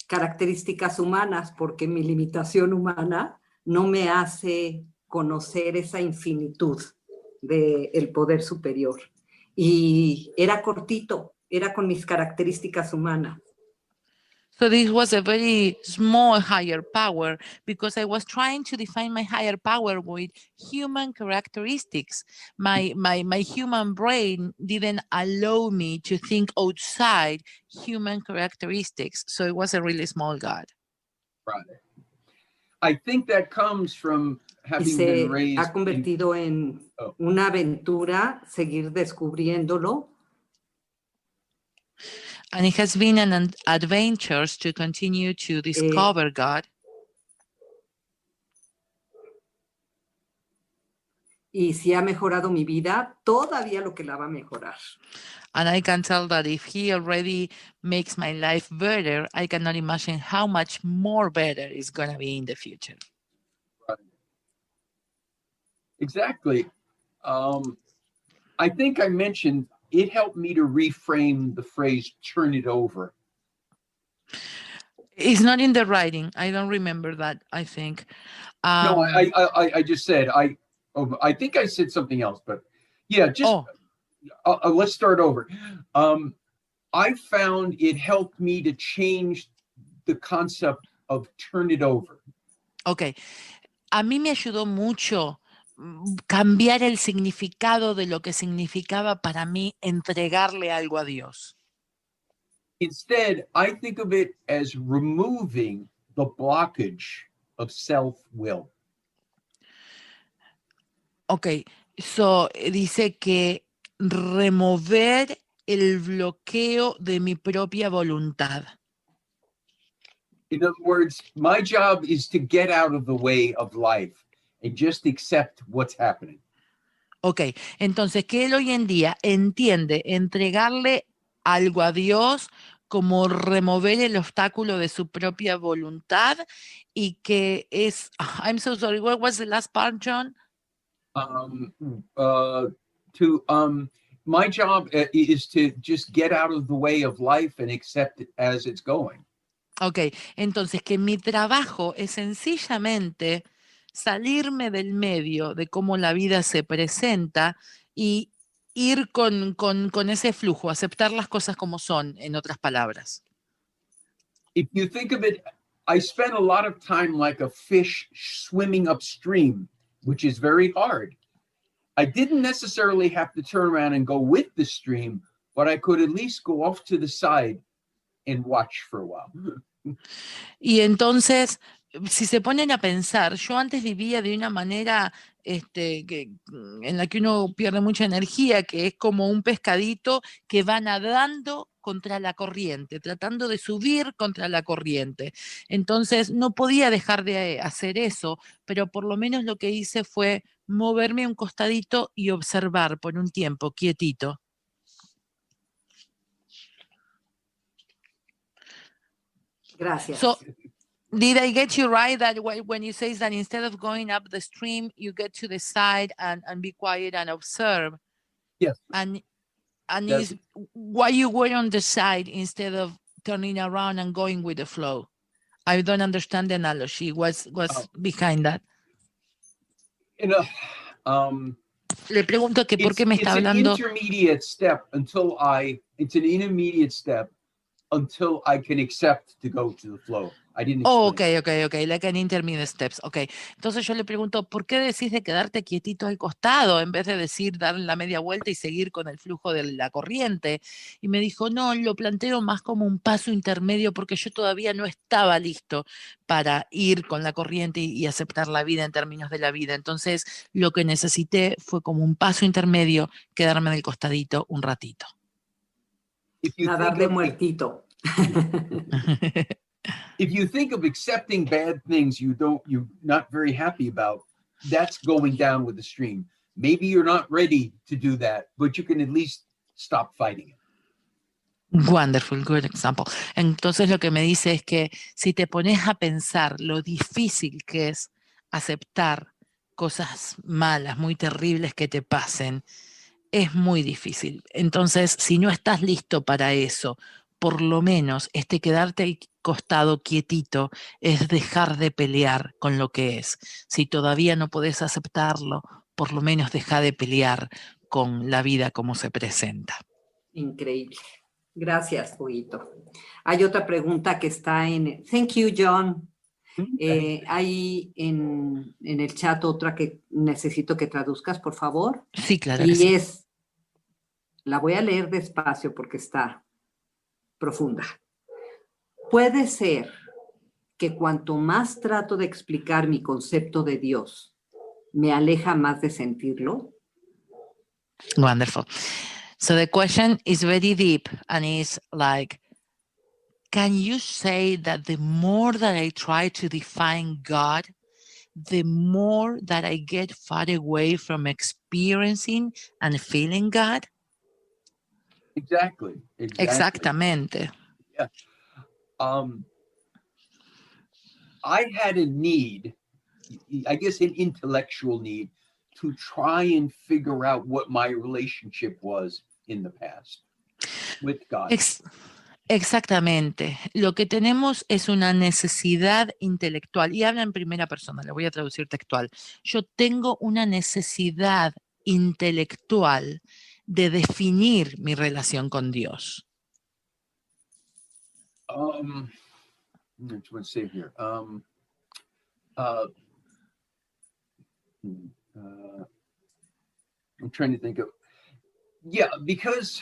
características humanas, porque mi limitación humana no me hace conocer esa infinitud del poder superior. Y era cortito, era con mis características humanas. So this was a very small higher power because I was trying to define my higher power with human characteristics. My human brain didn't allow me to think outside human characteristics. So it was a really small God. Right. I think that comes from Y having se been raised ha convertido en una aventura seguir descubriéndolo. And it has been an adventure to continue to discover God. Y si ha mejorado mi vida, todavía lo que la va a mejorar. And I can tell that if he already makes my life better, I cannot imagine how much more better it's going to be in the future. Right. Exactly. I think I mentioned it helped me to reframe the phrase "turn it over." It's not in the writing. I don't remember that, I think. No, I just said I think I said something else, but yeah, just let's start over. I found it helped me to change the concept of turn it over. Okay. A mí me ayudó mucho cambiar el significado de lo que significaba para mí entregarle algo a Dios. Instead, I think of it as removing the blockage of self-will. Okay, so dice que remover el bloqueo de mi propia voluntad. In other words, my job is to get out of the way of life and just accept what's happening. Ok, entonces que él hoy en día entiende entregarle algo a Dios como remover el obstáculo de su propia voluntad y que es, I'm so sorry, what was the last part, John? My job is to just get out of the way of life and accept it as it's going. Ok, entonces que mi trabajo es sencillamente salirme del medio de cómo la vida se presenta y ir con ese flujo, aceptar las cosas como son, en otras palabras. If you think of it I spent a lot of time like a fish swimming upstream, which is very hard. I didn't necessarily have to turn around and go with the stream, but I could at least go off to the side and watch for a while. Y entonces, si se ponen a pensar, yo antes vivía de una manera en la que uno pierde mucha energía, que es como un pescadito que va nadando contra la corriente, tratando de subir contra la corriente. Entonces, no podía dejar de hacer eso, pero por lo menos lo que hice fue moverme un costadito y observar por un tiempo, quietito. Gracias. So, did I get you right that when you say that instead of going up the stream, you get to the side and be quiet and observe? Yes. And Yes. is why you were on the side instead of turning around and going with the flow? I don't understand the analogy. What's behind that? Le pregunto que por qué me está hablando. It's an intermediate step until I can accept to go to the flow. I didn't explain. Okay, like an intermediate steps. Okay. Entonces yo le pregunto, ¿por qué decís de quedarte quietito al costado en vez de decir dar la media vuelta y seguir con el flujo de la corriente? Y me dijo, no, lo planteo más como un paso intermedio porque yo todavía no estaba listo para ir con la corriente y aceptar la vida en términos de la vida. Entonces lo que necesité fue como un paso intermedio, quedarme del costadito un ratito. Nadar de muertito. If you think of accepting bad things you're not very happy about, that's going down with the stream. Maybe you're not ready to do that, but you can at least stop fighting it. Wonderful, good example. Entonces lo que me dice es que si te pones a pensar lo difícil que es aceptar cosas malas, muy terribles que te pasen, es muy difícil. Entonces, si no estás listo para eso, por lo menos quedarte al costado quietito es dejar de pelear con lo que es. Si todavía no podés aceptarlo, por lo menos deja de pelear con la vida como se presenta. Increíble. Gracias, Huguito. Hay otra pregunta que está en... Thank you, John. Hay en el chat otra que necesito que traduzcas, por favor. Sí, claro. Y sí. La voy a leer despacio porque está profunda. Puede ser que cuanto más trato de explicar mi concepto de Dios, me aleja más de sentirlo. Wonderful. So the question is very deep and is like, can you say that the more that I try to define God, the more that I get far away from experiencing and feeling God? Exactly. Exactamente. Yeah. I had a need, I guess an intellectual need, to try and figure out what my relationship was in the past with God. Exactamente. Lo que tenemos es una necesidad intelectual. Y habla en primera persona, le voy a traducir textual. Yo tengo una necesidad intelectual de definir mi relación con Dios. I'm trying to think of, because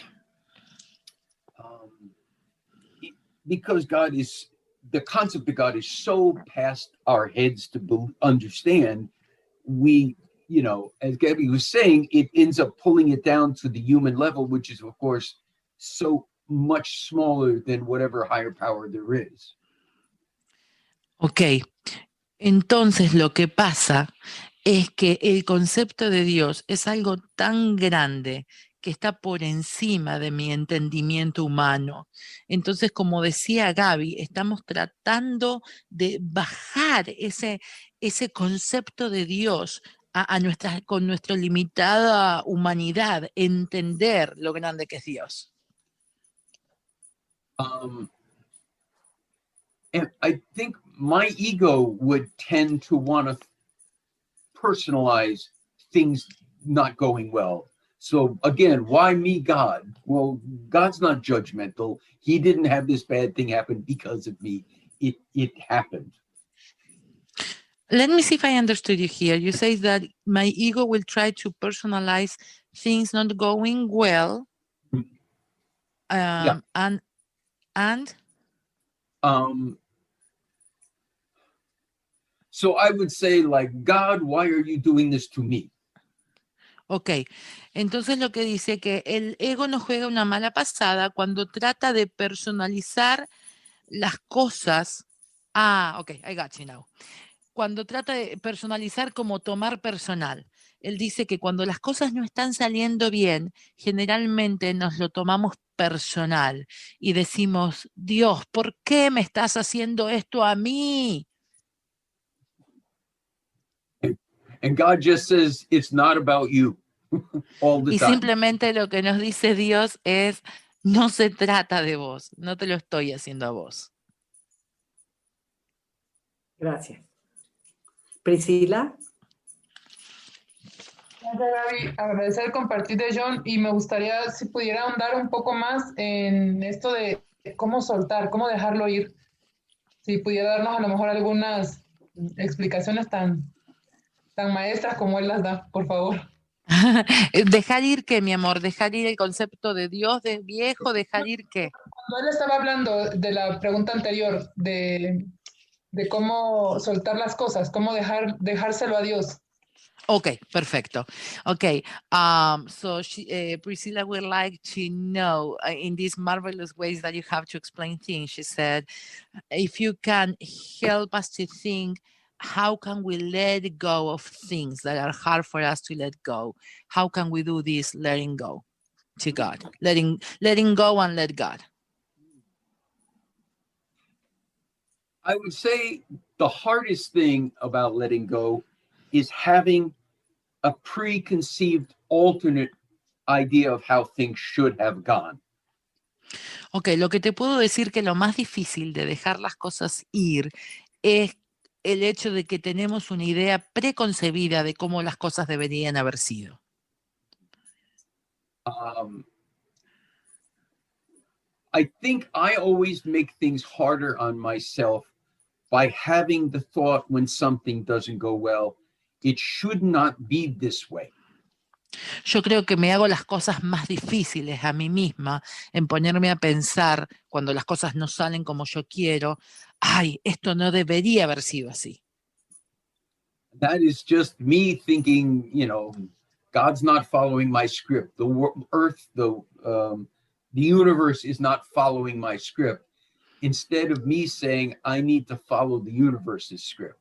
God is, the concept of God is so past our heads to understand, we, as Gabby was saying, it ends up pulling it down to the human level, which is, of course, so much smaller than whatever higher power there is. Ok, entonces lo que pasa es que el concepto de Dios es algo tan grande que está por encima de mi entendimiento humano. Entonces, como decía Gaby, estamos tratando de bajar ese concepto de Dios con nuestra limitada humanidad, entender lo grande que es Dios. And I think my ego would tend to want to personalize things not going well. So again, why me, God? Well, God's not judgmental. He didn't have this bad thing happen because of me. it happened. Let me see if I understood you here. You say that my ego will try to personalize things not going well. Yeah. And So I would say, like, God, why are you doing this to me? ok, entonces lo que dice que el ego nos juega una mala pasada cuando trata de personalizar las cosas. Ok, I got you now. Cuando trata de personalizar como tomar personal. Él dice que cuando las cosas no están saliendo bien, generalmente nos lo tomamos personal y decimos, Dios, ¿por qué me estás haciendo esto a mí? And God just says, it's not about you all the Y time. simplemente lo que nos dice Dios es, no se trata de vos, no te lo estoy haciendo a vos. Gracias. Priscila. Gracias, Gaby. Agradecer el compartir de John y me gustaría si pudiera ahondar un poco más en esto de cómo soltar, cómo dejarlo ir. Si pudiera darnos a lo mejor algunas explicaciones tan maestras como él las da, por favor. Dejar ir qué, mi amor, dejar ir el concepto de Dios, de viejo, dejar ir qué. Cuando él estaba hablando de la pregunta anterior, de cómo soltar las cosas, cómo dejárselo a Dios. Okay, perfecto. Okay, so Priscilla would like to know in these marvelous ways that you have to explain things. She said, if you can help us to think, how can we let go of things that are hard for us to let go? How can we do this letting go to God? Letting go and let God. I would say the hardest thing about letting go is having a preconceived alternate idea of how things should have gone. Ok, lo que te puedo decir que lo más difícil de dejar las cosas ir es el hecho de que tenemos una idea preconcebida de cómo las cosas deberían haber sido. I think I always make things harder on myself by having the thought when something doesn't go well, it should not be this way. Yo creo que me hago las cosas más difíciles a mí misma en ponerme a pensar cuando las cosas no salen como yo quiero, ay, esto no debería haber sido así. That is just me thinking, you know, God's not following my script. The earth, the universe is not following my script. Instead of me saying, I need to follow the universe's script.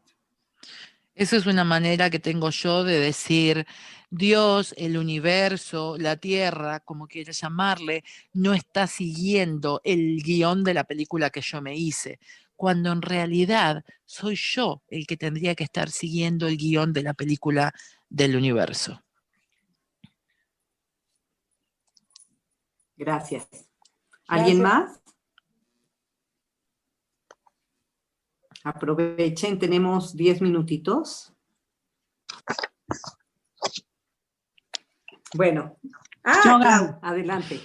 Esa es una manera que tengo yo de decir, Dios, el universo, la tierra, como quieras llamarle, no está siguiendo el guión de la película que yo me hice, cuando en realidad soy yo el que tendría que estar siguiendo el guión de la película del universo. Gracias. ¿Alguien más? Aprovechen, tenemos 10 minutitos. Bueno. Clau, adelante.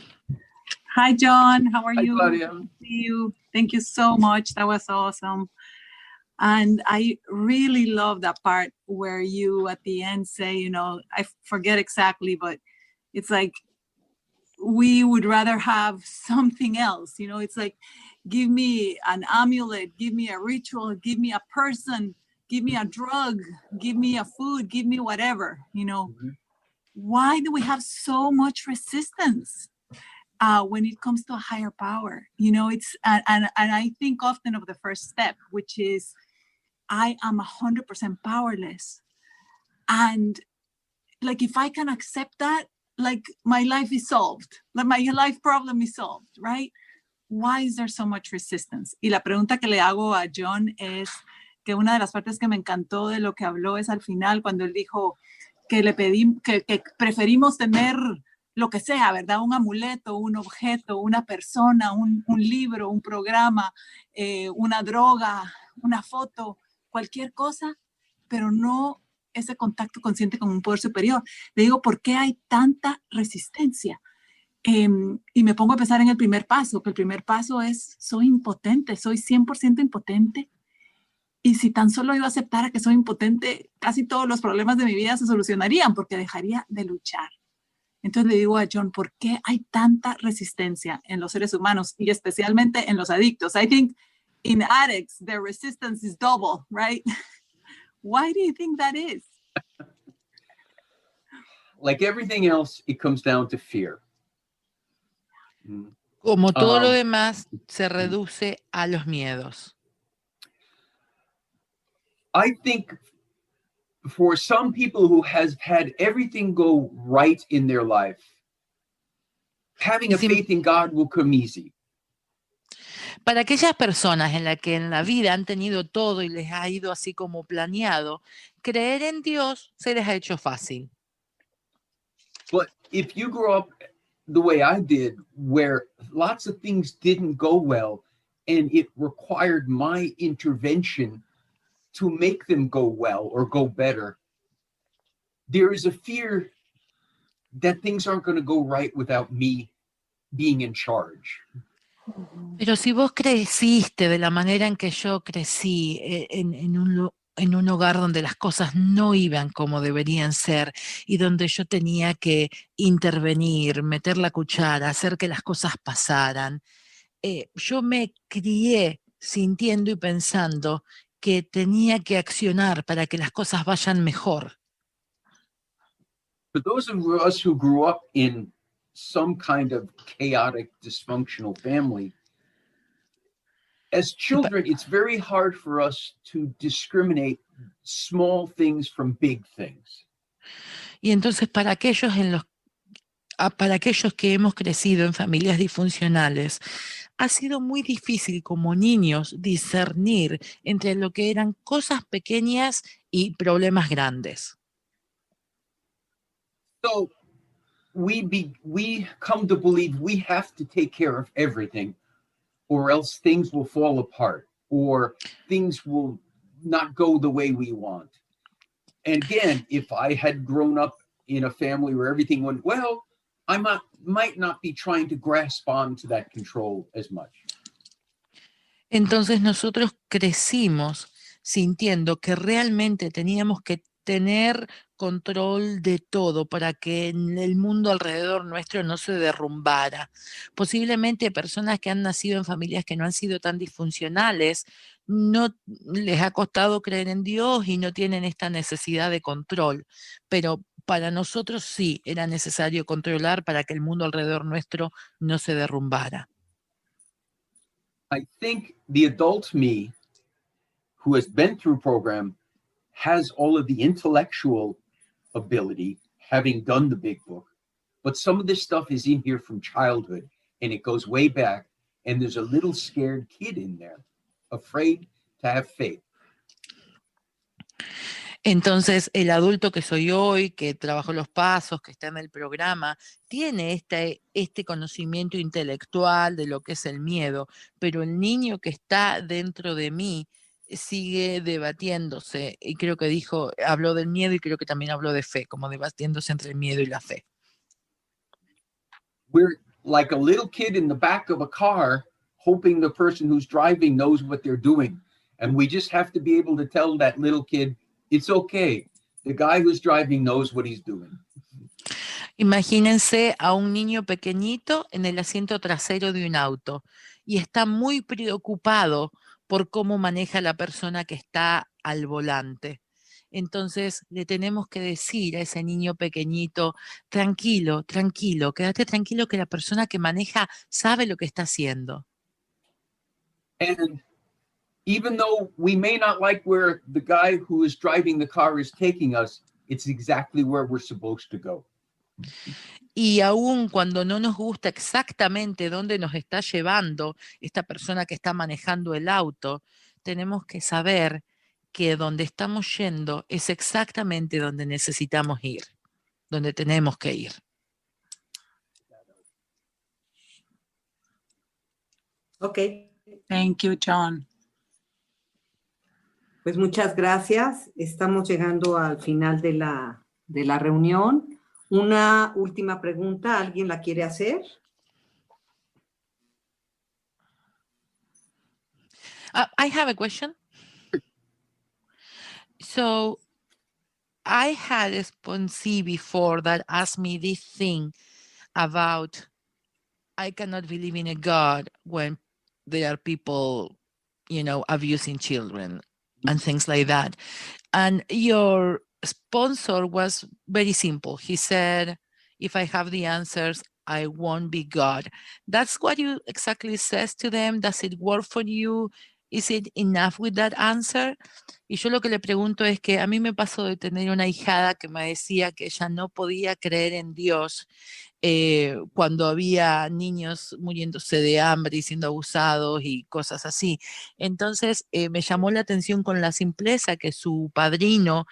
Hi, John. How are you? Claudia. Good to see you. Thank you so much. That was awesome. And I really love that part where you at the end say, you know, I forget exactly, but it's like, we would rather have something else. You know, it's like, give me an amulet, give me a ritual, give me a person, give me a drug, give me a food, give me whatever, you know. Mm-hmm. Why do we have so much resistance when it comes to a higher power? You know, it's, and I think often of the first step, which is, I am 100% powerless. And like, if I can accept that, like my life is solved, like my life problem is solved, right? Why is there so much resistance? Y la pregunta que le hago a John es que una de las partes que me encantó de lo que habló es al final, cuando él dijo que que preferimos tener lo que sea, ¿verdad? Un amuleto, un objeto, una persona, un libro, un programa, una droga, una foto, cualquier cosa, pero no ese contacto consciente con un poder superior. Le digo, ¿por qué hay tanta resistencia? y me pongo a pensar en el primer paso, que el primer paso es, soy impotente, soy 100% impotente. Y si tan solo yo aceptara que soy impotente, casi todos los problemas de mi vida se solucionarían porque dejaría de luchar. Entonces le digo a John, ¿por qué hay tanta resistencia en los seres humanos y especialmente en los adictos? I think in addicts, their resistance is double, right? Why do you think that is? Like everything else, it comes down to fear. Como todo lo demás, se reduce a los miedos. I think for some people who has had everything go right in their life, having a faith in God will come easy. Para aquellas personas en las que en la vida han tenido todo y les ha ido así como planeado, creer en Dios se les ha hecho fácil. But if you grow up the way I did, where lots of things didn't go well, and it required my intervention to make them go well or go better, there is a fear that things aren't going to go right without me being in charge. Pero si vos creciste de la manera en que yo crecí, en un hogar donde las cosas no iban como deberían ser y donde yo tenía que intervenir, meter la cuchara, hacer que las cosas pasaran, yo me crié sintiendo y pensando que tenía que accionar para que las cosas vayan mejor. For those of us who grew up in some kind of chaotic, dysfunctional family, as children, it's very hard for us to discriminate small things from big things. Y entonces para aquellos que hemos crecido en familias disfuncionales, ha sido muy difícil como niños discernir entre lo que eran cosas pequeñas y problemas grandes. So we come to believe we have to take care of everything, or else things will fall apart, or things will not go the way we want. And again, if I had grown up in a family where everything went well, I might not be trying to grasp onto that control as much. Entonces nosotros crecimos sintiendo que realmente teníamos que tener control de todo para que el mundo alrededor nuestro no se derrumbara. Posiblemente personas que han nacido en familias que no han sido tan disfuncionales, no les ha costado creer en Dios y no tienen esta necesidad de control, pero para nosotros sí era necesario controlar para que el mundo alrededor nuestro no se derrumbara. I think the adult me who has been through program has all of the intellectual ability, having done the big book, but some of this stuff is in here from childhood and it goes way back, and there's a little scared kid in there, afraid to have faith. Entonces, el adulto que soy hoy, que trabajo los pasos, que está en el programa, tiene este conocimiento intelectual de lo que es el miedo, pero el niño que está dentro de mí sigue debatiéndose, y creo que habló del miedo y creo que también habló de fe, como debatiéndose entre el miedo y la fe. We're like a little kid in the back of a car, hoping the person who's driving knows what they're doing. And we just have to be able to tell that little kid, it's okay. The guy who's driving knows what he's doing. Imagínense a un niño pequeñito en el asiento trasero de un auto y está muy preocupado por cómo maneja la persona que está al volante. Entonces le tenemos que decir a ese niño pequeñito, tranquilo, tranquilo, quédate tranquilo que la persona que maneja sabe lo que está haciendo. And even though we may not like where the guy who is driving the car is taking us, it's exactly where we're supposed to go. Y aun cuando no nos gusta exactamente dónde nos está llevando esta persona que está manejando el auto, tenemos que saber que donde estamos yendo es exactamente donde necesitamos ir, donde tenemos que ir. Ok. Thank you, John. Pues muchas gracias. Estamos llegando al final de la reunión. Una última pregunta, ¿alguien la quiere hacer? I have a question. So I had a sponsee before that asked me this thing about I cannot believe in a God when there are people, abusing children and things like that. And your sponsor was very simple. He said, if I have the answers, I won't be God. That's what you exactly says to them. Does it work for you? Is it enough with that answer? Y yo lo que le pregunto es que a mí me pasó de tener una hijada que me decía que ella no podía creer en Dios cuando había niños muriéndose de hambre y siendo abusados y cosas así. Entonces me llamó la atención con la simpleza que su padrino,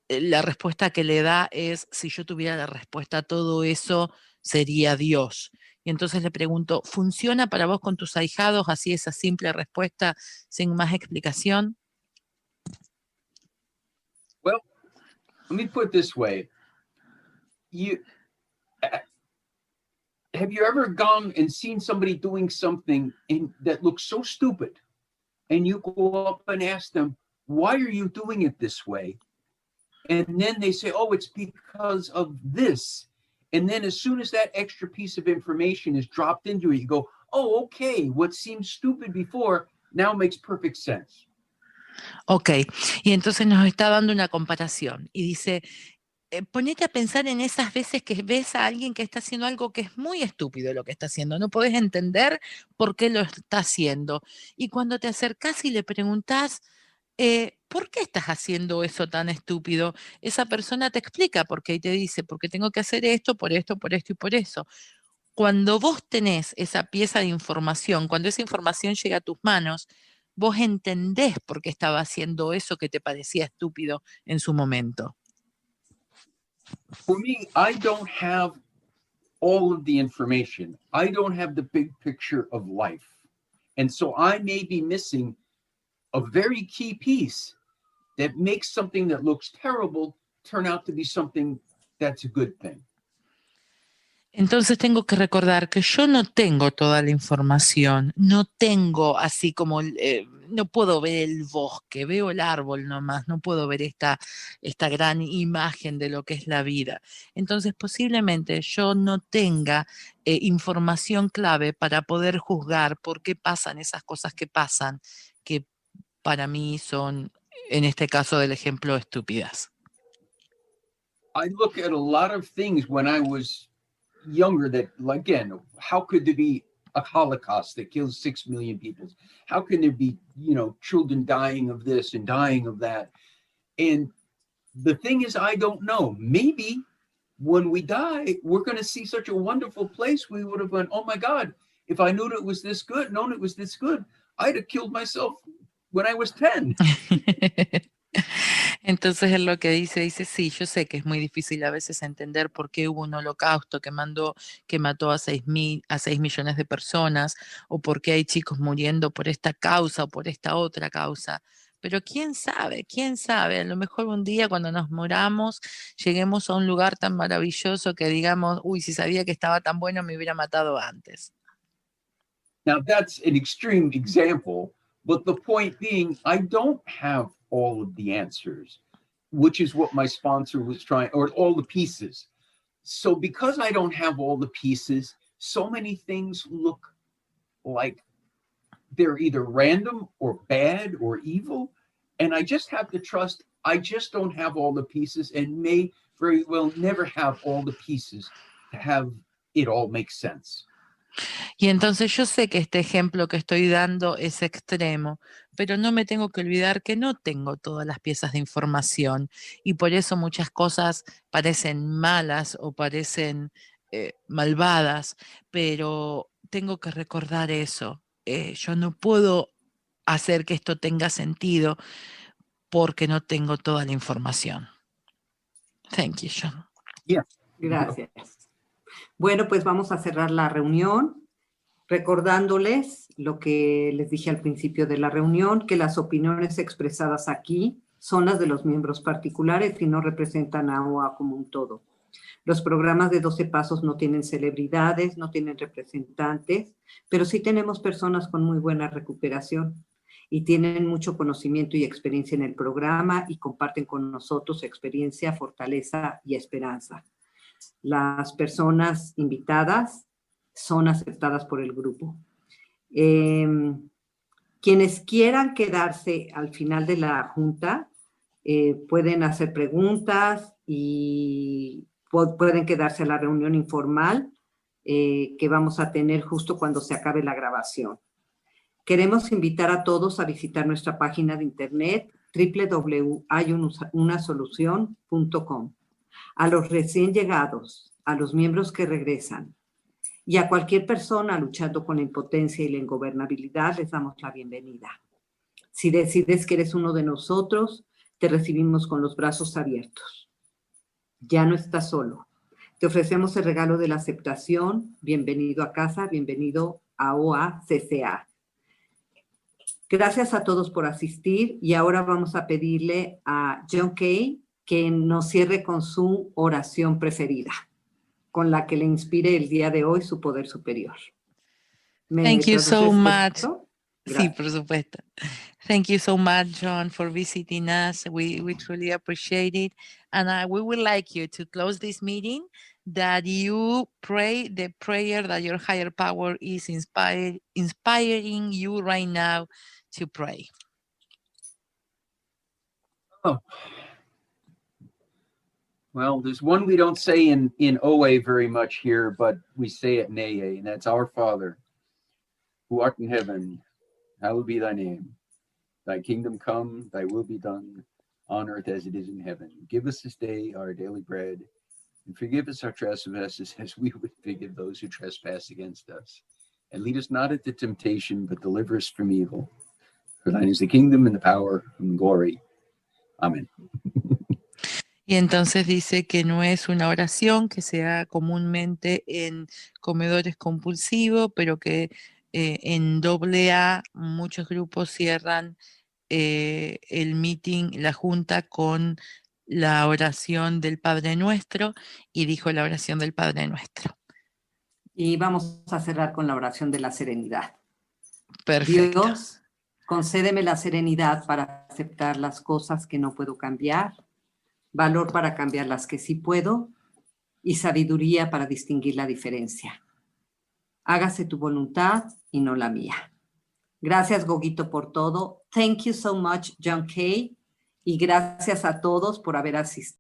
la respuesta que le da es, si yo tuviera la respuesta a todo eso, sería Dios. Y entonces le pregunto, ¿funciona para vos con tus ahijados así esa simple respuesta sin más explicación? Well, let me put it this way. Have you ever gone and seen somebody doing something that looks so stupid, and you go up and ask them, why are you doing it this way? And then they say, oh, it's because of this. And then as soon as that extra piece of information is dropped into it, you go, oh, okay, what seemed stupid before now makes perfect sense. Ok, y entonces nos está dando una comparación y dice, ponete a pensar en esas veces que ves a alguien que está haciendo algo que es muy estúpido lo que está haciendo, no podés entender por qué lo está haciendo. Y cuando te acercás y le preguntás, ¿por qué estás haciendo eso tan estúpido? Esa persona te explica por qué y te dice, porque tengo que hacer esto, por esto y por eso. Cuando vos tenés esa pieza de información, cuando esa información llega a tus manos, vos entendés por qué estaba haciendo eso que te parecía estúpido en su momento. For me, I don't have all of the information. I don't have the big picture of life. And so I may be missing a very key piece that makes something that looks terrible turn out to be something that's a good thing. Entonces tengo que recordar que yo no tengo toda la información, no tengo así como, no puedo ver el bosque, veo el árbol nomás, no puedo ver esta gran imagen de lo que es la vida. Entonces posiblemente yo no tenga información clave para poder juzgar por qué pasan esas cosas que pasan, que para mí son, en este caso del ejemplo, estúpidas. I look at a lot of things when I was younger that, again, how could there be a Holocaust that kills 6 million people? How can there be, children dying of this and dying of that? And the thing is, I don't know. Maybe when we die, we're going to see such a wonderful place. We would have gone, oh my God, if I knew it was this good, known it was this good, I'd have killed myself when I was 10. Entonces él lo que dice, sí, yo sé que es muy difícil a veces entender por qué hubo un holocausto que mató a 6 millones de personas, o por qué hay chicos muriendo por esta causa o por esta otra causa. Pero quién sabe, a lo mejor un día cuando nos moramos lleguemos a un lugar tan maravilloso que digamos, uy, si sabía que estaba tan bueno me hubiera matado antes. Now that's an extreme example, but the point being, I don't have all of the answers, which is what my sponsor was trying, or all the pieces. So because I don't have all the pieces, so many things look like they're either random or bad or evil. And I just have to trust I just don't have all the pieces and may very well never have all the pieces to have it all make sense. Y entonces yo sé que este ejemplo que estoy dando es extremo, pero no me tengo que olvidar que no tengo todas las piezas de información y por eso muchas cosas parecen malas o parecen malvadas, pero tengo que recordar eso. Yo no puedo hacer que esto tenga sentido porque no tengo toda la información. Thank you, John. Yeah. Gracias. Bueno, pues vamos a cerrar la reunión recordándoles lo que les dije al principio de la reunión, que las opiniones expresadas aquí son las de los miembros particulares y no representan a OA como un todo. Los programas de 12 Pasos no tienen celebridades, no tienen representantes, pero sí tenemos personas con muy buena recuperación y tienen mucho conocimiento y experiencia en el programa y comparten con nosotros experiencia, fortaleza y esperanza. Las personas invitadas son aceptadas por el grupo. Quienes quieran quedarse al final de la junta pueden hacer preguntas y pueden quedarse a la reunión informal que vamos a tener justo cuando se acabe la grabación. Queremos invitar a todos a visitar nuestra página de internet www.hayunasolucion.com. A los recién llegados, a los miembros que regresan y a cualquier persona luchando con la impotencia y la ingobernabilidad les damos la bienvenida. Si decides que eres uno de nosotros, te recibimos con los brazos abiertos. Ya no estás solo. Te ofrecemos el regalo de la aceptación. Bienvenido a casa, bienvenido a OACCA. Gracias a todos por asistir y ahora vamos a pedirle a John Kay que nos cierre con su oración preferida, con la que le inspire el día de hoy su poder superior. Thank you so much. Sí, Gracias. por supuesto. Thank you so much, John, for visiting us. We truly appreciate it. And we would like you to close this meeting that you pray the prayer that your higher power is inspiring you right now to pray. Oh. Well, there's one we don't say in OA very much here, but we say it in AA, and that's Our Father, who art in heaven, hallowed be thy name. Thy kingdom come, thy will be done, on earth as it is in heaven. Give us this day our daily bread, and forgive us our trespasses as we would forgive those who trespass against us. And lead us not into temptation, but deliver us from evil. For thine is the kingdom and the power and the glory. Amen. Y entonces dice que no es una oración que se haga comúnmente en comedores compulsivos, pero que en AA muchos grupos cierran el meeting, la junta, con la oración del Padre Nuestro, y dijo la oración del Padre Nuestro. Y vamos a cerrar con la oración de la serenidad. Perfecto. Dios, concédeme la serenidad para aceptar las cosas que no puedo cambiar, valor para cambiar las que sí puedo y sabiduría para distinguir la diferencia. Hágase tu voluntad y no la mía. Gracias, Goguito, por todo. Thank you so much, John Kay. Y gracias a todos por haber asistido.